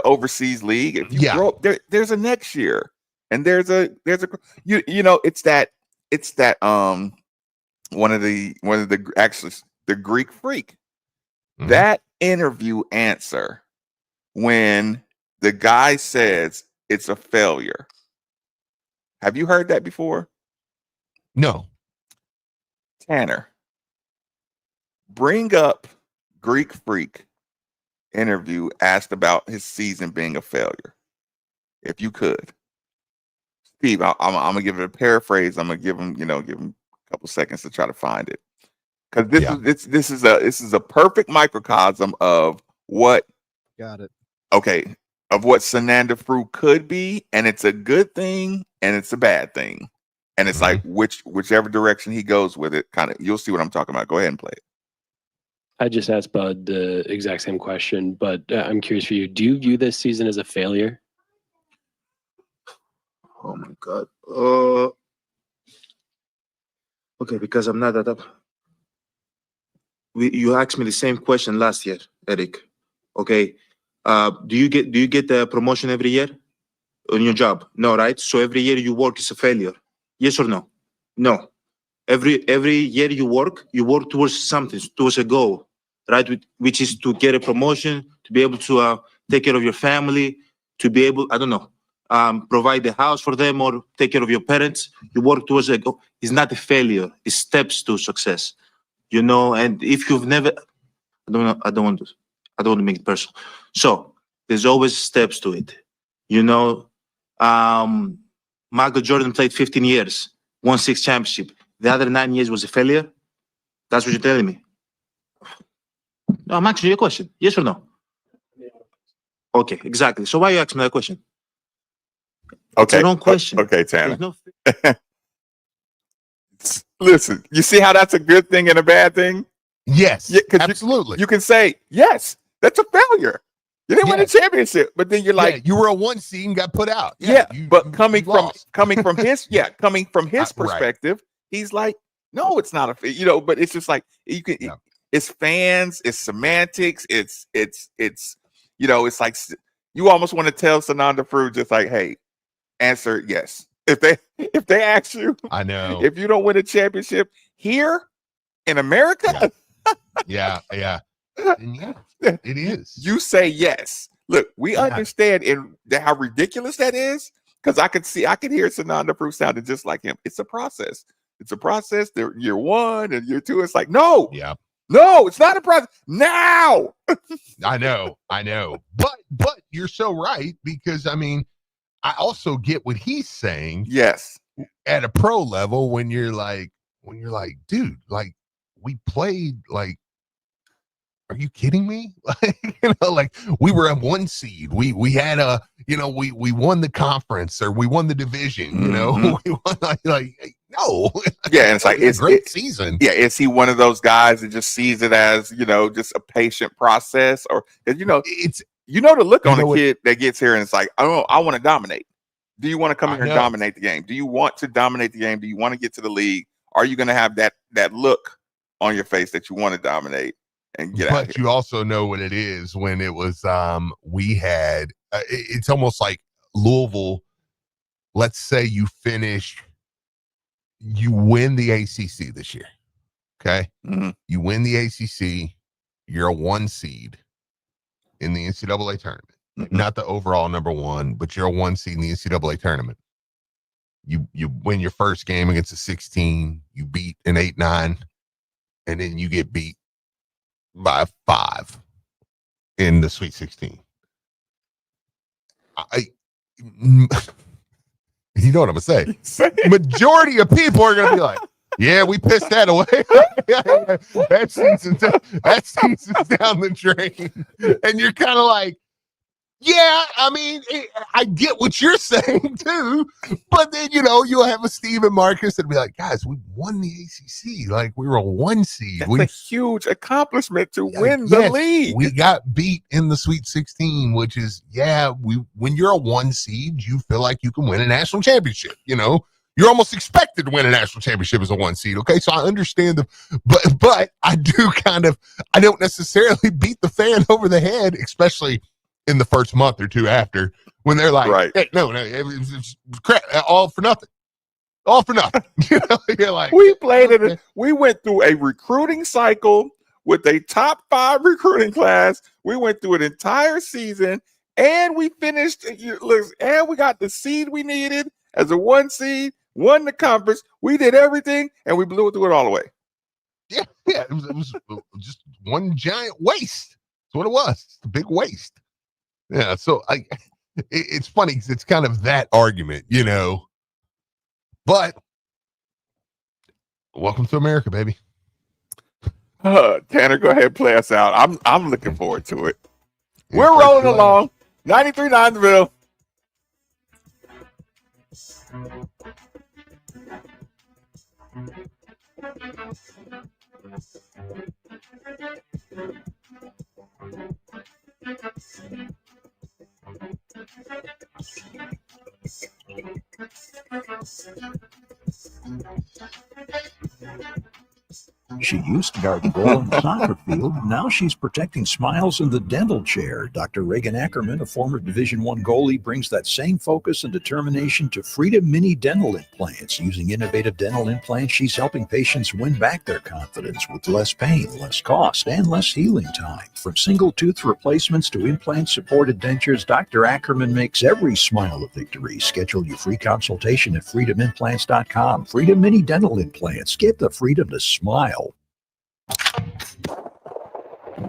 overseas league, if you grow up, there's a next year, and there's a it's that one of the actually the Greek Freak, that interview answer when the guy says it's a failure. Have you heard that before? No. Tanner, bring up Greek Freak interview asked about his season being a failure, if you could. Steve, I'm gonna give it a paraphrase. I'm gonna give him a couple seconds to try to find it, because this is a perfect microcosm of what. Got it. Okay, of what Sananda Frew could be, and it's a good thing and it's a bad thing, and it's like whichever direction he goes with it, kind of, you'll see what I'm talking about. Go ahead and play it. I just asked Bud the exact same question, but I'm curious for you. Do you view this season as a failure? Oh my God. Okay, because I'm not that up. You asked me the same question last year, Eric. Okay. Do you get the promotion every year on your job? No, right? So every year you work is a failure. Yes or no? No. Every year you work towards something, towards a goal, right? Which is to get a promotion, to be able to take care of your family, to be able, provide the house for them or take care of your parents. You work towards a goal. It's not a failure. It's steps to success. And if you've never, I don't want to make it personal. So there's always steps to it. Michael Jordan played 15 years, won 6 championships. The other 9 years was a failure. That's what you're telling me. No, I'm asking you a question. Yes or no? Okay, exactly. So why are you asking me that question? Okay. It's the wrong question. Okay, Tanner. Listen, you see how that's a good thing and a bad thing? Yes, absolutely. You can say, yes, that's a failure. You didn't win a championship, but then you're like, you were a 1 seed and got put out. But coming from his perspective, he's like, no, it's not a, but it's just like, you can, it's fans, it's semantics, it's it's like, you almost want to tell Sananda Frew just like, hey, answer yes. If they ask you, I know, if you don't win a championship here in America, yeah, it is. You say yes. Look, we understand how ridiculous that is, because I could hear Sananda Frew sounding just like him. It's a process. It's a process. Year 1 and year 2. It's like, no, it's not a process now. I know, but you're so right, because I also get what he's saying. Yes, at a pro level, when you're like, dude, like, we played, like, are you kidding me? Like, we were a 1 seed. We had we won the conference, or we won the division. We won, like no. Yeah, and it's like, it's a great season. Yeah, is he one of those guys that just sees it as just a patient process, or it's the look on a kid that gets here and it's like, oh, I want to dominate. Do you want to come here and dominate the game? Do you want to dominate the game? Do you want to get to the league? Are you going to have that look on your face that you want to dominate and get out? But you also know what it is when it was we had it's almost like Louisville. Let's say you win the ACC this year. Okay. Mm-hmm. You win the ACC, you're a 1 seed in the NCAA tournament. Mm-hmm. Not the overall number 1, but you're a 1 seed in the NCAA tournament. You win your first game against a 16, you beat an 8-9, and then you get beat by 5 in the Sweet 16. You know what I'm gonna say? Majority of people are gonna be like, "Yeah, we pissed that away. that season's down the drain," and you're kind of like, "Yeah, I mean, I get what you're saying too." But then you'll have a Steve and Marcus and be like, "Guys, we won the ACC. Like we were a 1 seed. That's a huge accomplishment to win the league. We got beat in the Sweet 16, which is when you're a 1 seed, you feel like you can win a national championship. You're almost expected to win a national championship as a 1 seed. Okay, so I understand but I don't necessarily beat the fan over the head, especially in the first month or two after, when they're like, right. Hey, no, it's crap, all for nothing. You're like, we played it. We went through a recruiting cycle with a top 5 recruiting class. We went through an entire season, and we finished. And we got the seed we needed as a 1 seed. Won the conference. We did everything, and we blew it through it all the way. Yeah. It was just one giant waste. That's what it was. It's a big waste. Yeah, so it's funny because it's kind of that argument, But welcome to America, baby. Tanner, go ahead and play us out. I'm looking forward to it. We're rolling along. 93.9 The Ville. She used to guard the goal on the soccer field. Now she's protecting smiles in the dental chair. Dr. Reagan Ackerman, a former Division I goalie, brings that same focus and determination to Freedom Mini Dental Implants. Using innovative dental implants, she's helping patients win back their confidence with less pain, less cost, and less healing time. From single tooth replacements to implant-supported dentures, Dr. Ackerman makes every smile a victory. Schedule your free consultation at freedomimplants.com. Freedom Mini Dental Implants. Get the freedom to smile.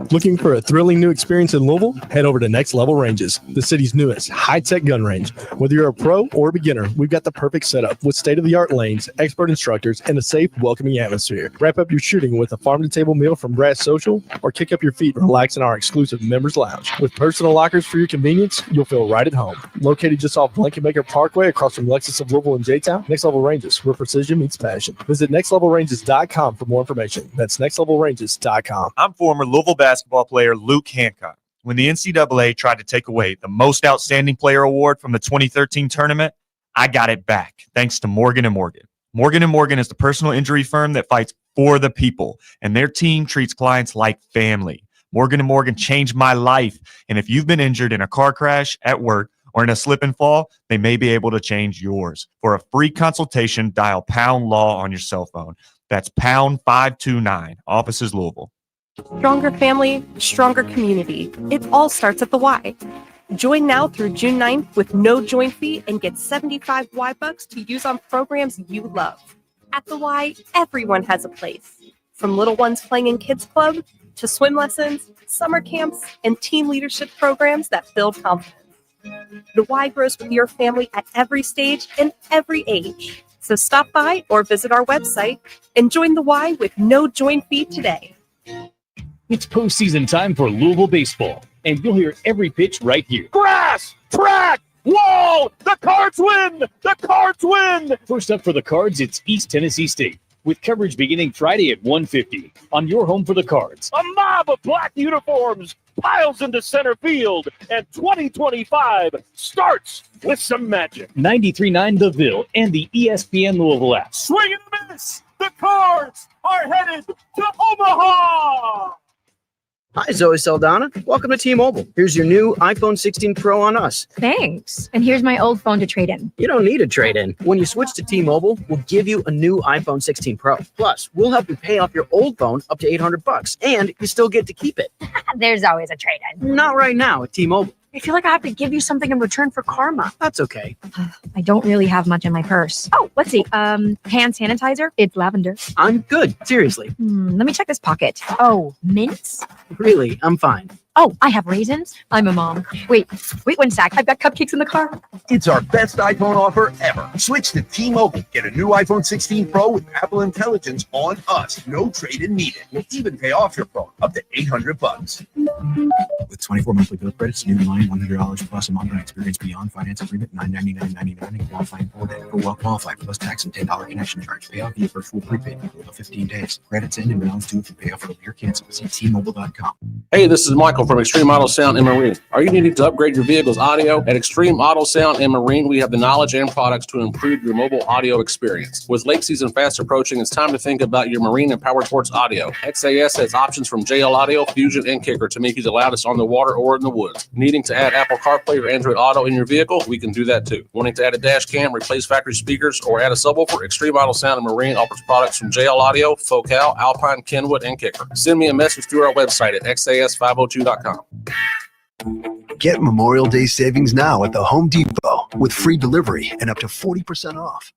Looking for a thrilling new experience in Louisville? Head over to Next Level Ranges, the city's newest high-tech gun range. Whether you're a pro or a beginner, we've got the perfect setup with state-of-the-art lanes, expert instructors, and a safe, welcoming atmosphere. Wrap up your shooting with a farm-to-table meal from Grass Social, or kick up your feet and relax in our exclusive members lounge. With personal lockers for your convenience, you'll feel right at home. Located just off Blankenbaker Parkway across from Lexus of Louisville and J-Town, Next Level Ranges, where precision meets passion. Visit nextlevelranges.com for more information. That's nextlevelranges.com. I'm former Louisville basketball player Luke Hancock. When the NCAA tried to take away the Most Outstanding Player Award from the 2013 tournament, I got it back thanks to Morgan & Morgan. Morgan & Morgan is the personal injury firm that fights for the people, and their team treats clients like family. Morgan & Morgan changed my life, and if you've been injured in a car crash, at work, or in a slip and fall, they may be able to change yours. For a free consultation, dial #LAW on your cell phone. That's #529. Offices Louisville. Stronger family, stronger community. It all starts at the Y. Join now through June 9th with no join fee and get 75 Y bucks to use on programs you love. At the Y, everyone has a place. From little ones playing in kids club to swim lessons, summer camps, and team leadership programs that build confidence. The Y grows with your family at every stage and every age. So stop by or visit our website and join the Y with no join fee today. It's postseason time for Louisville baseball, and you'll hear every pitch right here. Grass, track, wall, the Cards win! The Cards win! First up for the Cards, it's East Tennessee State. with coverage beginning Friday at 1:50 on your home for the Cards. A mob of black uniforms piles into center field, and 2025 starts with some magic. 93.9 The Ville and the ESPN Louisville app. Swing and a miss. The Cards are headed to Omaha. Hi, Zoe Saldana. Welcome to T-Mobile. Here's your new iPhone 16 Pro on us. Thanks. And here's my old phone to trade in. You don't need a trade-in. When you switch to T-Mobile, we'll give you a new iPhone 16 Pro. Plus, we'll help you pay off your old phone up to $800, and you still get to keep it. There's always a trade-in. Not right now at T-Mobile. I feel like I have to give you something in return for karma. That's okay. I don't really have much in my purse. Oh, let's see. Hand sanitizer. It's lavender. I'm good. Seriously. Let me check this pocket. Oh, mints? Really, I'm fine. Oh, I have raisins. I'm a mom. Wait 1 sec. I've got cupcakes in the car. It's our best iPhone offer ever. Switch to T-Mobile. Get a new iPhone 16 Pro with Apple Intelligence on us. No trade-in needed. We'll even pay off your phone up to $800. With 24 monthly bill credits, new line $100 plus a month on experience beyond finance agreement $999.99 and qualifying for day. For well qualified plus tax and $10 connection charge. Pay off via for full prepaid for 15 days. Credits end and balance due if you pay off early or cancel. See T-Mobile.com. Hey, this is Michael from Extreme Auto Sound and Marine. Are you needing to upgrade your vehicle's audio? At Extreme Auto Sound and Marine, we have the knowledge and products to improve your mobile audio experience. With lake season fast approaching, it's time to think about your marine and power sports audio. XAS has options from JL Audio, Fusion, and Kicker to make you the loudest on the water or in the woods. Needing to add Apple CarPlay or Android Auto in your vehicle? We can do that too. Wanting to add a dash cam, replace factory speakers, or add a subwoofer? Extreme Auto Sound and Marine offers products from JL Audio, Focal, Alpine, Kenwood, and Kicker. Send me a message through our website at xas502.com. Get Memorial Day savings now at the Home Depot with free delivery and up to 40% off.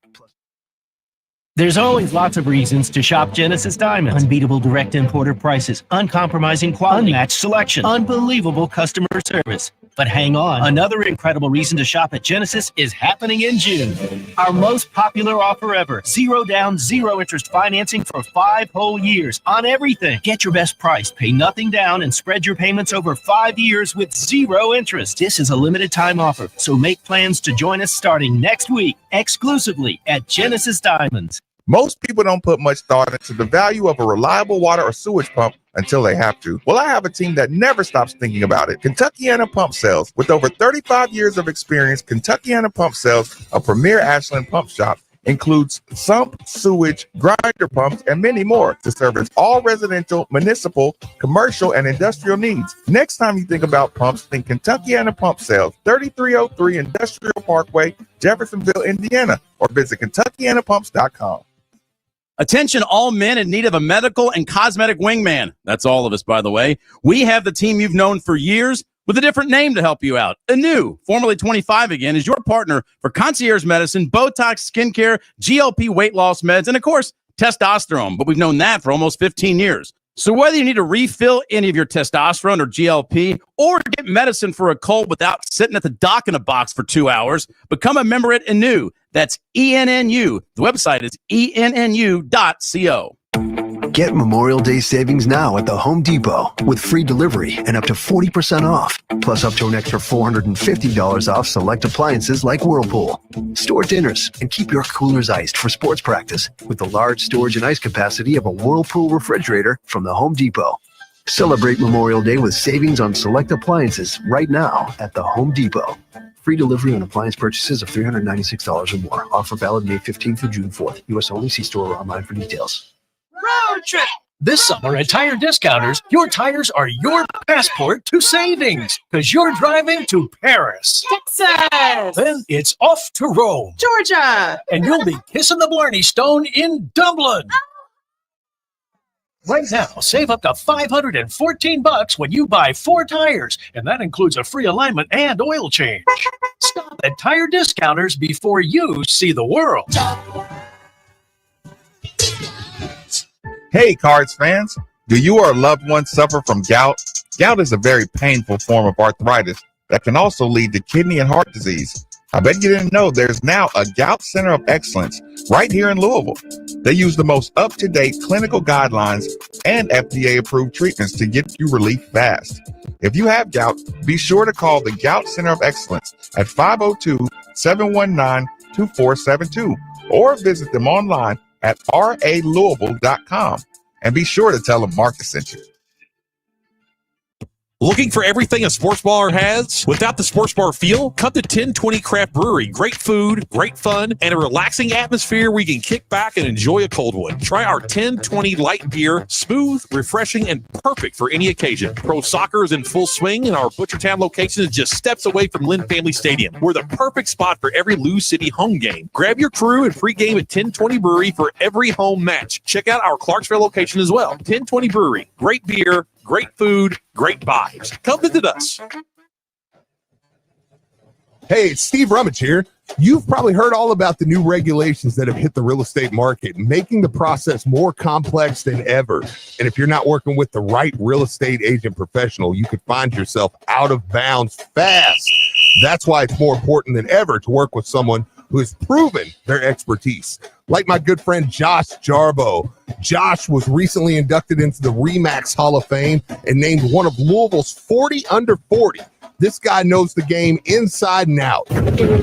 There's always lots of reasons to shop Genesis Diamonds. Unbeatable direct importer prices, uncompromising quality, unmatched selection, unbelievable customer service. But hang on, another incredible reason to shop at Genesis is happening in June. Our most popular offer ever, 0 down, 0 interest financing for 5 whole years on everything. Get your best price, pay nothing down, and spread your payments over 5 years with 0 interest. This is a limited time offer, so make plans to join us starting next week, exclusively at Genesis Diamonds. Most people don't put much thought into the value of a reliable water or sewage pump until they have to. Well, I have a team that never stops thinking about it. Kentuckiana Pump Sales. With over 35 years of experience, Kentuckiana Pump Sales, a premier Ashland pump shop, includes sump, sewage, grinder pumps, and many more to service all residential, municipal, commercial, and industrial needs. Next time you think about pumps, think Kentuckiana Pump Sales, 3303 Industrial Parkway, Jeffersonville, Indiana, or visit KentuckianaPumps.com. Attention all men in need of a medical and cosmetic wingman. That's all of us, by the way. We have the team you've known for years with a different name to help you out. Anu, formerly 25 again, is your partner for concierge medicine, Botox, skincare, GLP weight loss meds, and of course, testosterone. But we've known that for almost 15 years. So whether you need to refill any of your testosterone or GLP or get medicine for a cold without sitting at the doc in a box for 2 hours, become a member at Anu. That's ENNU. The website is ENNU.co. Get Memorial Day savings now at the Home Depot with free delivery and up to 40% off. Plus up to an extra $450 off select appliances like Whirlpool. Store dinners and keep your coolers iced for sports practice with the large storage and ice capacity of a Whirlpool refrigerator from the Home Depot. Celebrate Memorial Day with savings on select appliances right now at the Home Depot. Free delivery on appliance purchases of $396 or more. Offer valid May 15th through June 4th. U.S. only. See store or online for details. Road trip! This summer at Tire Discounters, your tires are your passport to savings because you're driving to Paris, Texas, then it's off to Rome, Georgia, and you'll be kissing the Blarney Stone in Dublin. Right now, save up to $514 when you buy 4 tires, and that includes a free alignment and oil change. Stop at Tire Discounters before you see the world. Hey, Cards fans, do you or a loved one suffer from gout? Gout is a very painful form of arthritis that can also lead to kidney and heart disease. I bet you didn't know there's now a Gout Center of Excellence right here in Louisville. They use the most up-to-date clinical guidelines and FDA-approved treatments to get you relief fast. If you have gout, be sure to call the Gout Center of Excellence at 502-719-2472 or visit them online at ralouisville.com. And be sure to tell them Marcus sent you. Looking for everything a sports bar has without the sports bar feel? Come to 1020 Craft Brewery. Great food, great fun, and a relaxing atmosphere where you can kick back and enjoy a cold one. Try our 1020 light beer, smooth, refreshing, and perfect for any occasion. Pro soccer is in full swing, and our Butchertown location is just steps away from Lynn Family Stadium. We're the perfect spot for every Lou City home game. Grab your crew and pregame at 1020 Brewery for every home match. Check out our Clarksville location as well. 1020 Brewery. Great beer, great food, great vibes. Come visit us. Hey, it's Steve Rummage here. You've probably heard all about the new regulations that have hit the real estate market, making the process more complex than ever. And if you're not working with the right real estate agent professional, you could find yourself out of bounds fast. That's why it's more important than ever to work with someone who has proven their expertise. Like my good friend Josh Jarbo. Josh was recently inducted into the RE/MAX Hall of Fame and named one of Louisville's 40 under 40. This guy knows the game inside and out.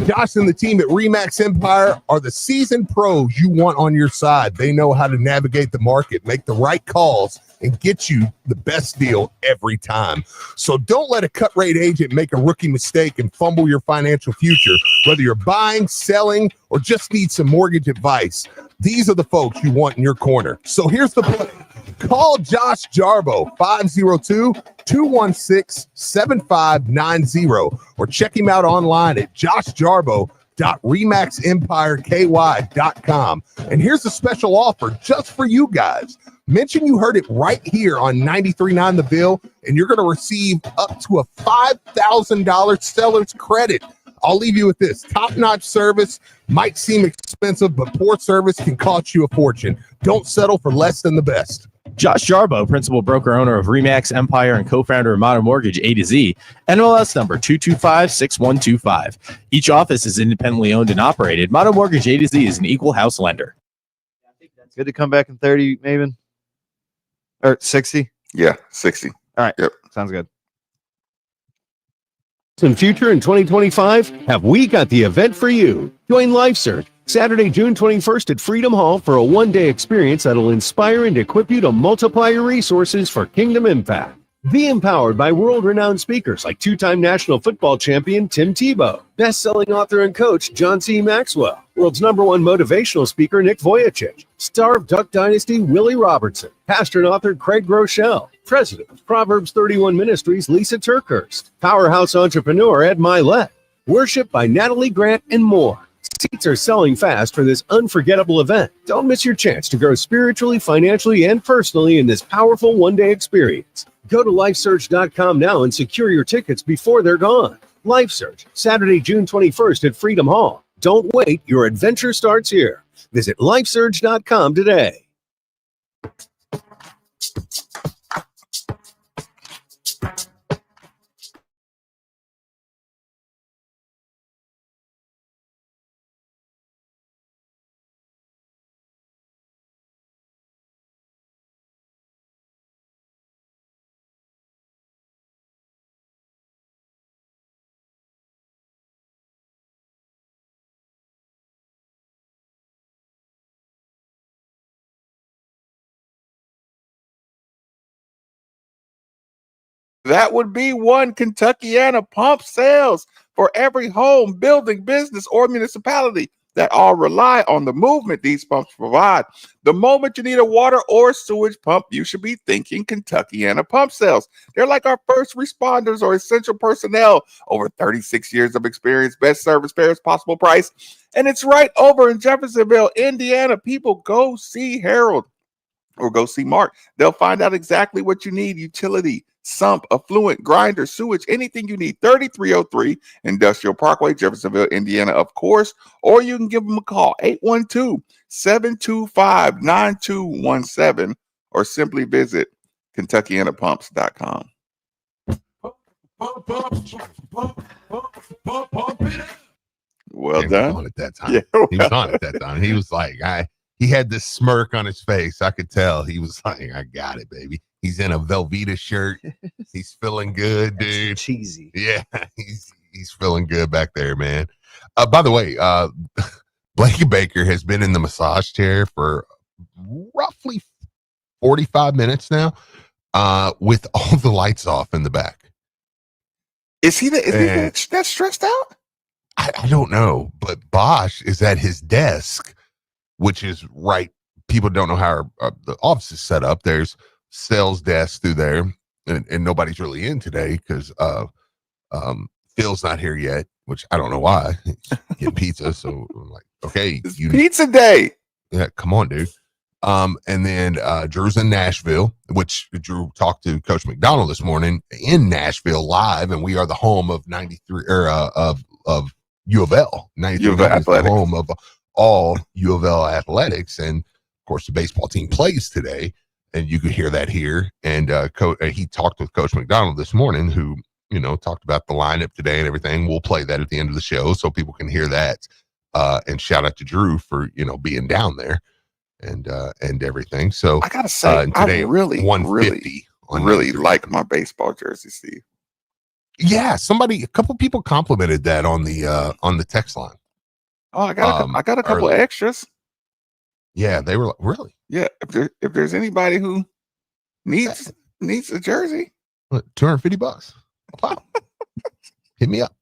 Josh and the team at RE/MAX Empire are the seasoned pros you want on your side. They know how to navigate the market, make the right calls, and get you the best deal every time. So don't let a cut rate agent make a rookie mistake and fumble your financial future. Whether you're buying, selling, or just need some mortgage advice, these are the folks you want in your corner. So here's the play. Call Josh Jarbo, 502-216-7590, or check him out online at joshjarbo.remaxempireky.com. And here's a special offer just for you guys. Mention you heard it right here on 93.9 The Ville, and you're going to receive up to a $5,000 seller's credit. I'll leave you with this. Top-notch service might seem expensive, but poor service can cost you a fortune. Don't settle for less than the best. Josh Jarbo, principal broker owner of RE/MAX Empire and co-founder of Modern Mortgage A to Z, NMLS number 2256125. Each office is independently owned and operated. Modern Mortgage A to Z is an equal house lender. Good to come back in 30, Maven? Or 60? Yeah, 60. All right. Yep. Sounds good. In future in 2025, have we got the event for you? Join LifeSearch Saturday, June 21st at Freedom Hall for a one-day experience that'll inspire and equip you to multiply your resources for Kingdom Impact. Be empowered by world-renowned speakers like two-time national football champion Tim Tebow, best-selling author and coach John C. Maxwell, world's #1 motivational speaker Nick Vujicic, star of Duck Dynasty Willie Robertson, pastor and author Craig Groeschel, president of Proverbs 31 Ministries Lisa Turkhurst, powerhouse entrepreneur Ed Milet, worship by Natalie Grant, and more. Seats are selling fast for this unforgettable event. Don't miss your chance to grow spiritually, financially, and personally in this powerful one-day experience. Go to lifesearch.com now and secure your tickets before they're gone. LifeSearch, Saturday, June 21st at Freedom Hall. Don't wait. Your adventure starts here. Visit lifesearch.com today. That would be one Kentuckiana pump sales for every home, building, business, or municipality that all rely on the movement these pumps provide. The moment you need a water or sewage pump, you should be thinking Kentuckiana pump sales. They're like our first responders or essential personnel. Over 36 years of experience, best service, fairest possible price. And it's right over in Jeffersonville, Indiana. People, go see Harold or go see Mark. They'll find out exactly what you need: utility, sump, affluent, grinder, sewage, anything you need. 3303 Industrial Parkway, Jeffersonville, Indiana, of course. Or you can give them a call, 812-725-9217, or simply visit KentuckianaPumps.com. Well done. On at that time. Yeah, well. He was on at that time. He was like, he had this smirk on his face. I could tell. He was like, I got it, baby. He's in a Velveeta shirt. He's feeling good, dude. Cheesy. Yeah, he's feeling good back there, man. By the way, Blake Baker has been in the massage chair for roughly 45 minutes now, with all the lights off in the back. Is he that stressed out? I don't know, but Bosch is at his desk, which is right. People don't know how the office is set up. There's sales desks through there, and nobody's really in today because Phil's not here yet, which I don't know why. He's getting pizza, so I'm like, okay, it's pizza day. Yeah, come on, dude. And then Drew's in Nashville, which Drew talked to Coach McDonald this morning in Nashville live, and we are the home of 93 or of U of L. 93 U of L is the athletics. home of all U of L athletics, and of course the baseball team plays today, and you could hear that here. And he talked with Coach McDonald this morning, who talked about the lineup today and everything. We'll play that at the end of the show so people can hear that. And shout out to Drew for being down there and everything. So I gotta say, today, I really 150 really like my baseball jersey, Steve. Yeah, a couple people complimented that on the text line. Oh, I got a couple of extras. Yeah, they were like, really? Yeah, if there's anybody who needs a jersey, $250. Wow. Hit me up.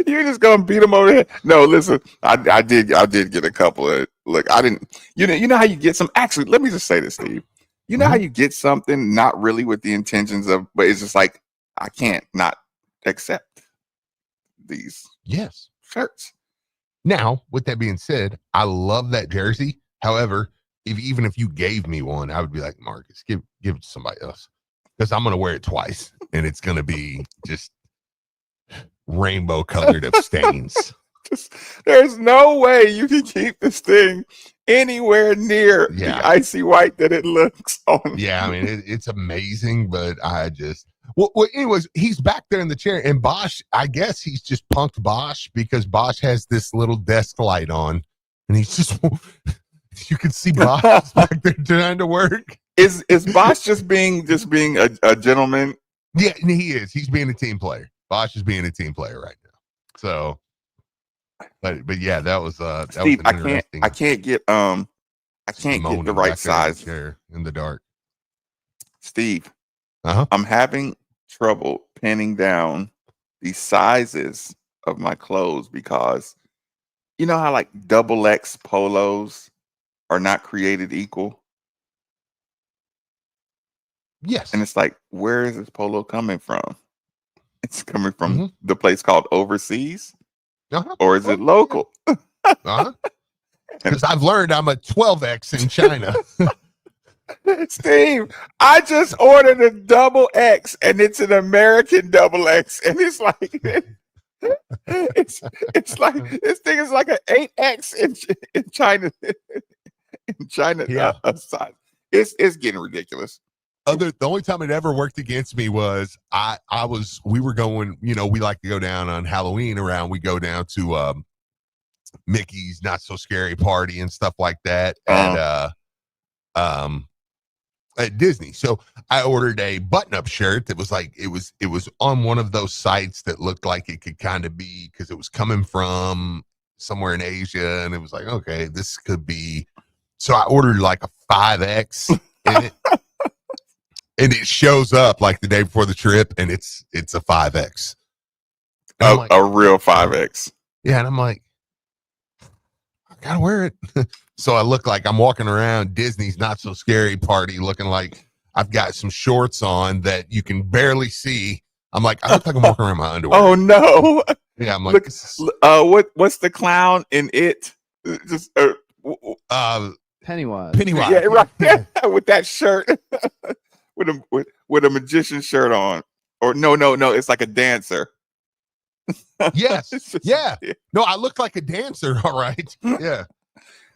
You're just gonna beat them over the head. No, listen, I did get a couple of look. I didn't. You know how you get some. Actually, let me just say this, Steve. You know how you get something not really with the intentions of, but it's just like I can't not accept these shirts. Now, with that being said, I love that jersey. However, even if you gave me one, I would be like, Marcus, give it to somebody else, because I'm gonna wear it twice, and it's gonna be just rainbow colored of stains. There's no way you can keep this thing anywhere near the icy white that it looks on. Yeah, I mean it's amazing, but I just well, anyways, he's back there in the chair, and Bosch, I guess he's just punked Bosch because Bosch has this little desk light on, and he's just you can see Bosch back there trying to work. Is Bosch just being a gentleman? Yeah, he is. He's being a team player. Bosch is being a team player right now. So, but yeah, that was Steve, that was I can't get the right size chair in the dark. Steve, I'm having trouble pinning down the sizes of my clothes because you know how like XX polos are not created equal. Yes, and it's like, where is this polo coming from? It's coming from the place called Overseas, or is it local? Because I've learned I'm a 12X in China. Steve, I just ordered a XX, and it's an American XX, and it's like it's like this thing is like an 8X in China. In China, size. It's getting ridiculous. The only time it ever worked against me was we were going, we like to go down on Halloween around. We go down to Mickey's Not So Scary Party and stuff like that at Disney. So I ordered a button-up shirt that was like it was on one of those sites that looked like it could kind of be, because it was coming from somewhere in Asia, and it was like, okay, this could be. So I ordered like a 5X in it. And it shows up like the day before the trip, and it's a 5X. A real 5X. Yeah, and I'm like, I gotta wear it. So I look like I'm walking around Disney's Not So Scary Party looking like I've got some shorts on that you can barely see. I'm like, I look like I'm walking around in my underwear. Oh no. Yeah, I'm like, what's the clown in it? Just Pennywise. Yeah, right. With that shirt. With a magician shirt on, or no, it's like a dancer. Yes, yeah. No, I looked like a dancer. All right, yeah.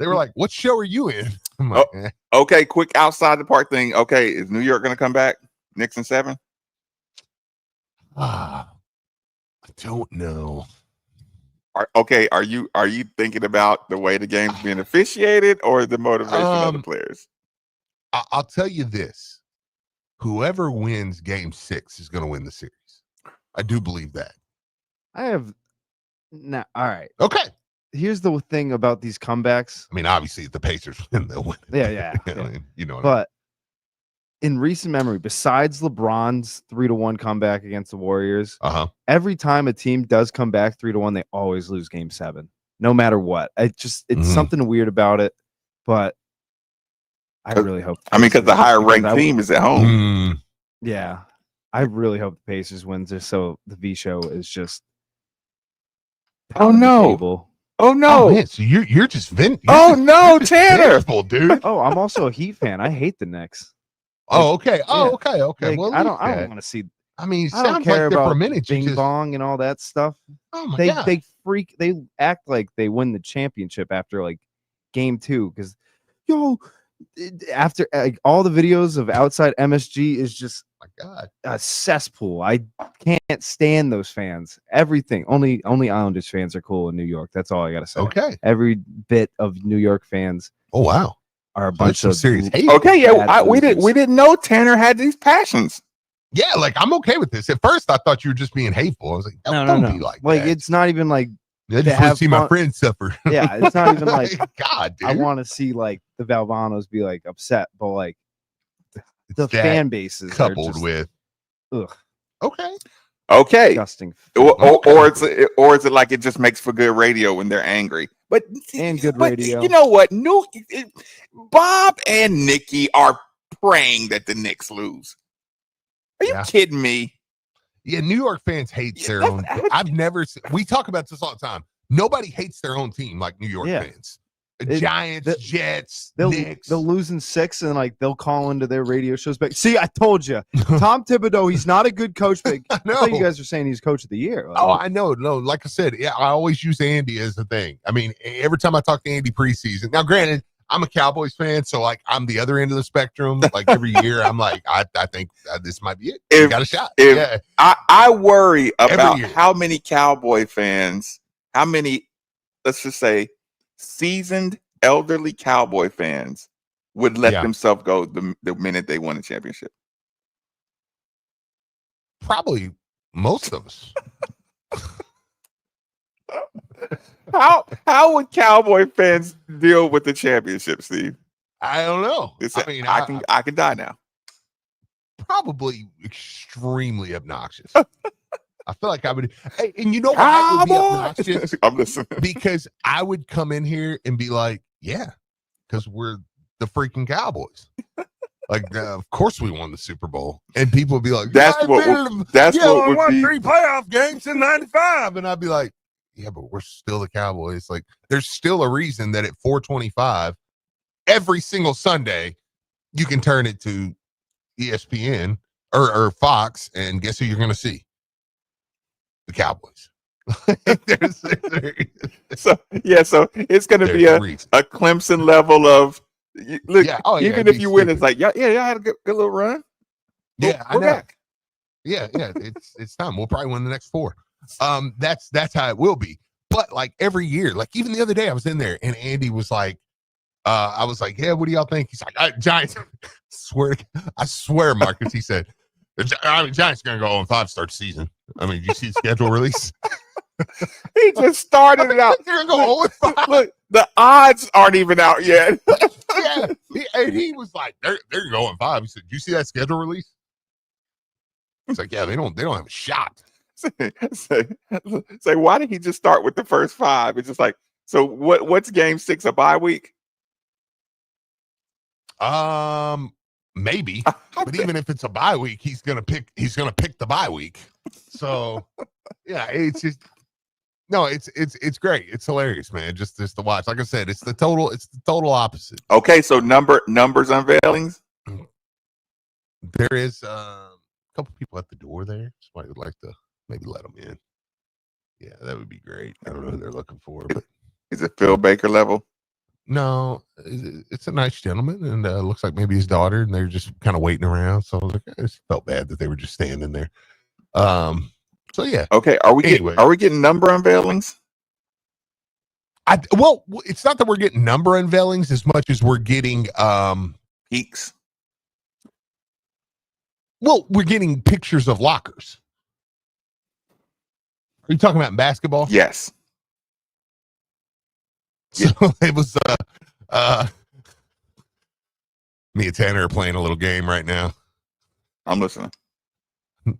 They were like, "What show are you in?" I'm like, Okay, quick outside the park thing. Okay, is New York going to come back? Knicks in 7? I don't know. Are you thinking about the way the game's being officiated or the motivation of the players? I'll tell you this. Whoever wins game 6 is going to win the series. I do believe that. I have no. All right. Okay. here's the thing about these comebacks. I mean, obviously, if the Pacers win, they'll win. Yeah. You know what But in recent memory, besides LeBron's 3-1 comeback against the Warriors, every time a team does come back 3-1, they always lose Game 7, no matter what. It's something weird about it, but I really hope. I mean, because the higher ranked team is at home. Yeah, I really hope the Pacers wins just so the V show is just. Oh no! Oh no! Oh, man, so you're just venting. Oh no, Tanner! Dude. Oh, I'm also a Heat fan. I hate the Knicks. Oh, okay. Oh, Yeah. okay. Like, Well, I don't want to see. I mean, it I don't sounds care like there about for a minute. You Bing just, Bong and all that stuff. oh my god! They act like they win the championship after like Game 2 because after all the videos of outside MSG is just my god a cesspool. I can't stand those fans. Everything only Islanders fans are cool in New York. That's all I gotta say. Okay. Every bit of New York fans. Oh wow. Are a bunch of serious hate. Okay, yeah, we didn't know Tanner had these passions. Yeah, like I'm okay with this. At first, I thought you were just being hateful. I was like, No. don't be like that. It's not even like I just want to see my friends suffer. Yeah, it's not even like God, dude. I want to see like the Valvanos be like upset, but like the that fan bases coupled are just, with ugh, Okay. disgusting. Or is it like it just makes for good radio when they're angry? But radio. You know what? Bob and Nikki are praying that the Knicks lose. Are you kidding me? Yeah, New York fans hate their own. We talk about this all the time. Nobody hates their own team like New York fans. Giants, Jets, Knicks. They'll lose in 6 and like they'll call into their radio shows back. See, I told you, Tom Thibodeau, he's not a good coach. But I thought you guys are saying he's coach of the year. Like, I know. No, like I said, yeah, I always use Andy as a thing. I mean, every time I talk to Andy preseason. Now, granted, I'm a Cowboys fan, so like I'm the other end of the spectrum. Like every year, I'm like, I think this might be it. You got a shot. Yeah. I worry about how many Cowboy fans, let's just say, seasoned elderly Cowboy fans would let themselves go the minute they won a championship. Probably most of us. How would Cowboy fans deal with the championship, Steve? I don't know. I can die now. Probably extremely obnoxious. I feel like I would. Hey, and you know why I would be obnoxious? I'm listening. Because I would come in here and be like, yeah, because we're the freaking Cowboys. Like, of course we won the Super Bowl. And people would be like, we won 3 playoff games in 95. And I'd be like, yeah, but we're still the Cowboys. Like, there's still a reason that at 425 every single Sunday you can turn it to ESPN or Fox, and guess who you're going to see? The Cowboys. So it's going to be a Clemson level of look. Even if you win, it's like I had a good little run. Yeah, we're back. Yeah, it's time. We'll probably win the next 4. That's how it will be. But like every year, like even the other day, I was in there and Andy was like, I was like, yeah, what do y'all think? He's like, Giants. I swear, Marcus. He said, Giants are gonna go 0-5 start the season. I mean, you see the schedule release? He just started it out. You're gonna go 0-5. Look, the odds aren't even out yet. Yeah, he was like, they're going 5. He said, "Do you see that schedule release?" It's like, yeah, they don't have a shot. Say, why did he just start with the first 5? It's just like, so what's game 6, a bye week? Maybe, but even if it's a bye week, he's gonna pick the bye week. So yeah, it's just it's great. It's hilarious, man. Just to watch. Like I said, it's the total opposite. Okay, so numbers unveilings. There is a couple people at the door there. Somebody would like to maybe let them in. Yeah, that would be great. I don't know who they're looking for, but is it Phil Baker level? No, it's a nice gentleman, and looks like maybe his daughter, and they're just kind of waiting around. So I just felt bad that they were just standing there. So yeah. Okay, are we getting number unveilings? Well, it's not that we're getting number unveilings as much as we're getting peaks. Well, we're getting pictures of lockers. Are you talking about basketball? Yes. So it was me and Tanner are playing a little game right now. I'm listening.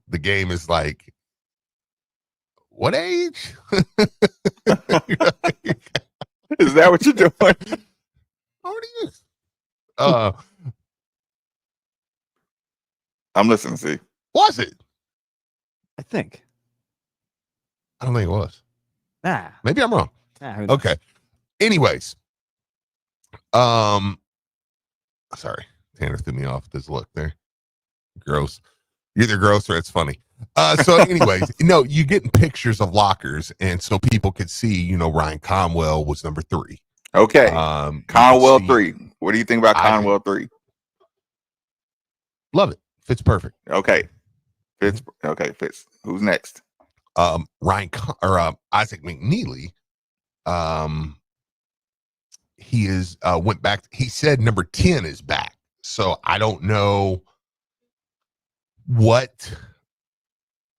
The game is like, what age? Is that what you're doing? How old are you? I'm listening, see. Was it? I think. I don't think it was. Nah. Maybe I'm wrong. Nah, who knows? Okay. Anyways. Sorry. Tanner threw me off with his look there. Gross. Either gross or it's funny. So anyways, no, you getting pictures of lockers, and so people could see, you know, Ryan Conwell was number 3. Okay. Conwell 3. What do you think about Conwell 3? Love it. Fits perfect. Okay. Fits. Who's next? Isaac McNeely. He is went back. He said number 10 is back. So I don't know what.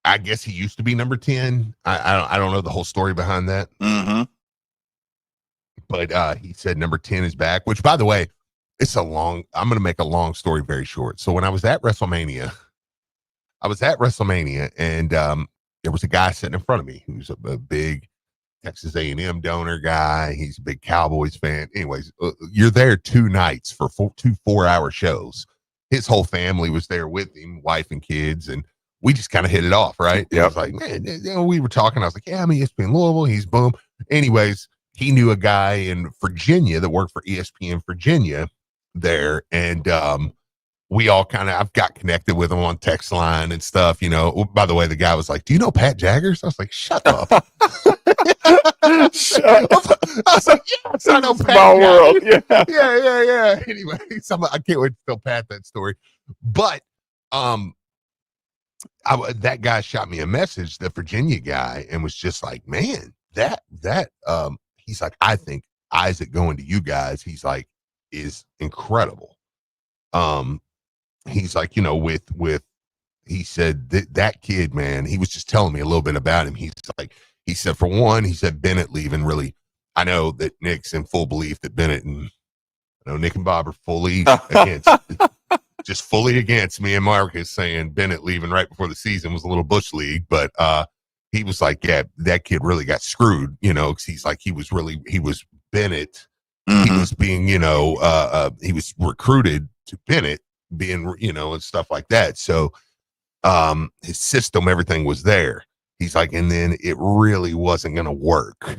I guess he used to be number 10. I don't know the whole story behind that. Mm-hmm. But he said number 10 is back, which, by the way, I'm going to make a long story very short. So when I was at WrestleMania, and there was a guy sitting in front of me who's a big Texas A&M donor guy. He's a big Cowboys fan. Anyways, you're there 2 nights for 2 4-hour shows. His whole family was there with him, wife and kids, and we just kind of hit it off, right? Yeah. I was like, man, you know, we were talking. I was like, yeah, I'm ESPN Louisville. He's boom. Anyways, he knew a guy in Virginia that worked for ESPN Virginia there, and we all I've got connected with him on text line and stuff, you know. Oh, by the way, the guy was like, do you know Pat Jaggers? I was like, shut up. I was like, yes, I know Pat Small world. Jaggers. Yeah. Anyway, I can't wait to tell Pat that story. But that guy shot me a message, the Virginia guy, and was just like, man, he's like, I think Isaac going to you guys, he's like, is incredible. He's like, you know, with he said that kid, man, he was just telling me a little bit about him. He's like, he said, for one, he said Bennett leaving really, I know that Nick's in full belief that Bennett and Nick and Bob are fully against just fully against me and Marcus saying Bennett leaving right before the season was a little bush league, but he was like, yeah, that kid really got screwed, you know, because he's like, he was Bennett. Mm-hmm. He was being, you know, he was recruited to Bennett being, you know, and stuff like that. So his system, everything was there. He's like, and then it really wasn't going to work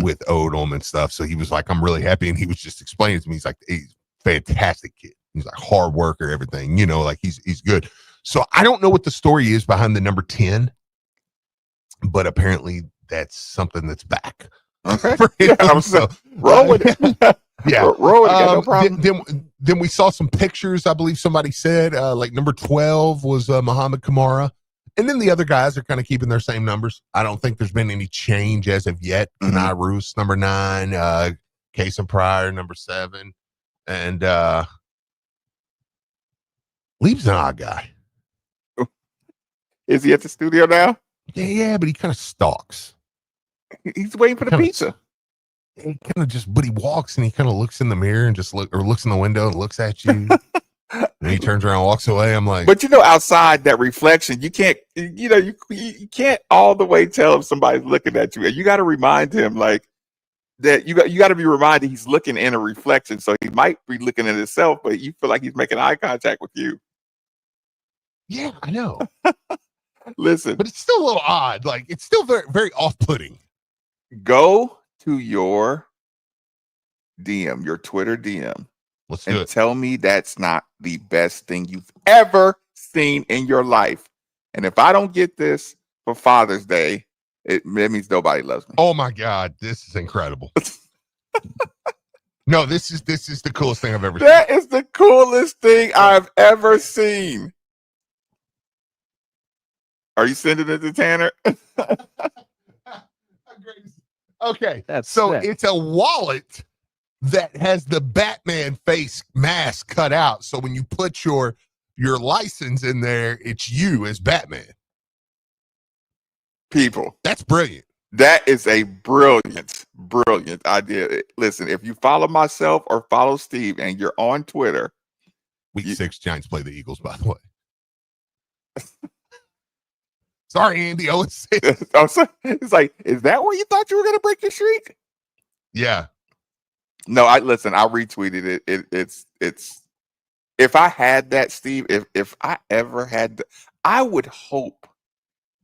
with Odom and stuff. So he was like, I'm really happy. And he was just explaining to me, he's like, he's a fantastic kid. He's like hard worker, everything, you know, like he's good. So I don't know what the story is behind the number 10, but apparently that's something that's back. Okay. Yeah, so, roll with it. Yeah. Roll with it. No problem. Then we saw some pictures. I believe somebody said like number 12 was Muhammad Kamara. And then the other guys are kind of keeping their same numbers. I don't think there's been any change as of yet. Kanai Roos, number 9, Kason Pryor, number 7. And Leaves an odd guy. Is he at the studio now? Yeah, but he kind of stalks. He's waiting for the pizza. He kind of but he walks and he kind of looks in the mirror and just looks in the window and looks at you. And he turns around and walks away. I'm like, but you know, outside that reflection, you can't, you know, you can't all the way tell if somebody's looking at you. You got to remind him like that. You got to be reminded he's looking in a reflection. So he might be looking at himself, but you feel like he's making eye contact with you. Yeah, I know. Listen, but it's still a little odd. Like it's still very, very off-putting. Go to your DM, your Twitter DM. Let's do it. Tell me that's not the best thing you've ever seen in your life. And if I don't get this for Father's Day, it means nobody loves me. Oh my God, this is incredible. No, this is the coolest thing I've ever seen. That is the coolest thing I've ever seen. Are you sending it to Tanner? Okay, that's so sick. It's a wallet that has the Batman face mask cut out. So when you put your license in there, it's you as Batman. People, that's brilliant. That is a brilliant idea. Listen, if you follow myself or follow Steve and you're on Twitter. Week 6 Giants play the Eagles, by the way. Sorry, Andy. 0-6. It's like, is that where you thought you were going to break your streak? Yeah. No, I retweeted it. It's if I had that, Steve, if I ever had, I would hope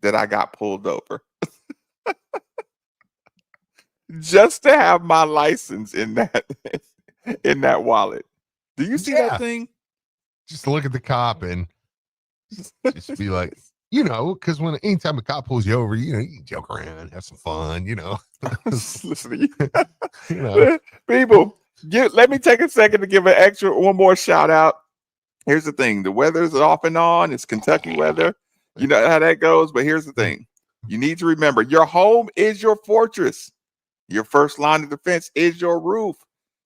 that I got pulled over just to have my license in that wallet. Do you see that thing? Just look at the cop and just be like, because anytime a cop pulls you over, you can joke around, have some fun, Listen to you. People, let me take a second to give one more shout out. Here's the thing. The weather is off and on. It's Kentucky weather. You know how that goes. But here's the thing. You need to remember your home is your fortress. Your first line of defense is your roof.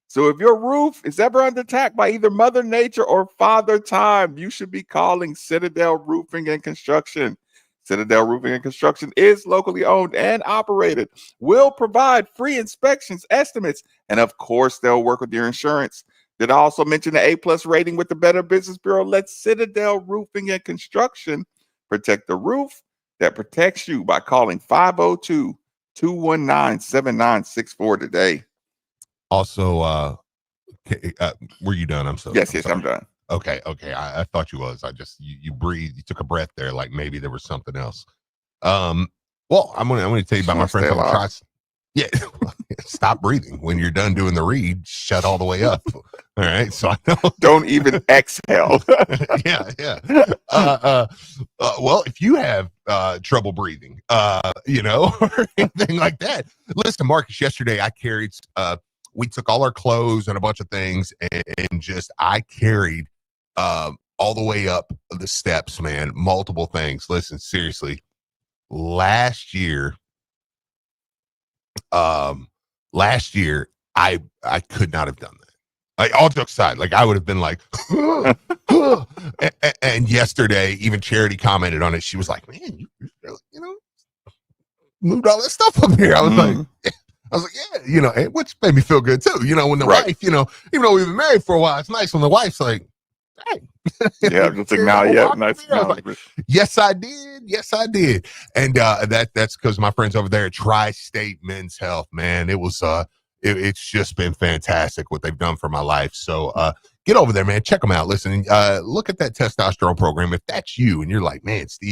So if your roof is ever under attack by either Mother Nature or Father Time, you should be calling Citadel Roofing and Construction. Citadel Roofing and Construction is locally owned and operated, will provide free inspections, estimates, and of course, they'll work with your insurance. Did I also mention the A+ rating with the Better Business Bureau? Let Citadel Roofing and Construction protect the roof that protects you by calling 502-219-7964 today. Also, were you done? I'm sorry. Yes, I'm done. Okay. I thought you was. You breathed. You took a breath there, like maybe there was something else. Well, I'm gonna tell you about my friends on the Tri. Yeah, stop breathing when you're done doing the read. Shut all the way up. All right. So I know. Don't even exhale. Yeah. Well, if you have trouble breathing, or anything like that, listen to Marcus. Yesterday, I carried. We took all our clothes and a bunch of things, and I carried all the way up the steps, man. Multiple things. Listen, seriously. Last year, I could not have done that. Like, all jokes aside, like I would have been like, and yesterday, even Charity commented on it. She was like, "Man, you really, moved all that stuff up here." I was like, yeah, which made me feel good too. When the wife, even though we've been married for a while, it's nice when the wife's like, "Hey." Yeah, just nice. Like, yes, I did. And that's because my friends over there at Tri-State Men's Health, man, it was it's just been fantastic what they've done for my life. So get over there, man. Check them out. Listen, look at that testosterone program. If that's you and you're like, man, Steve,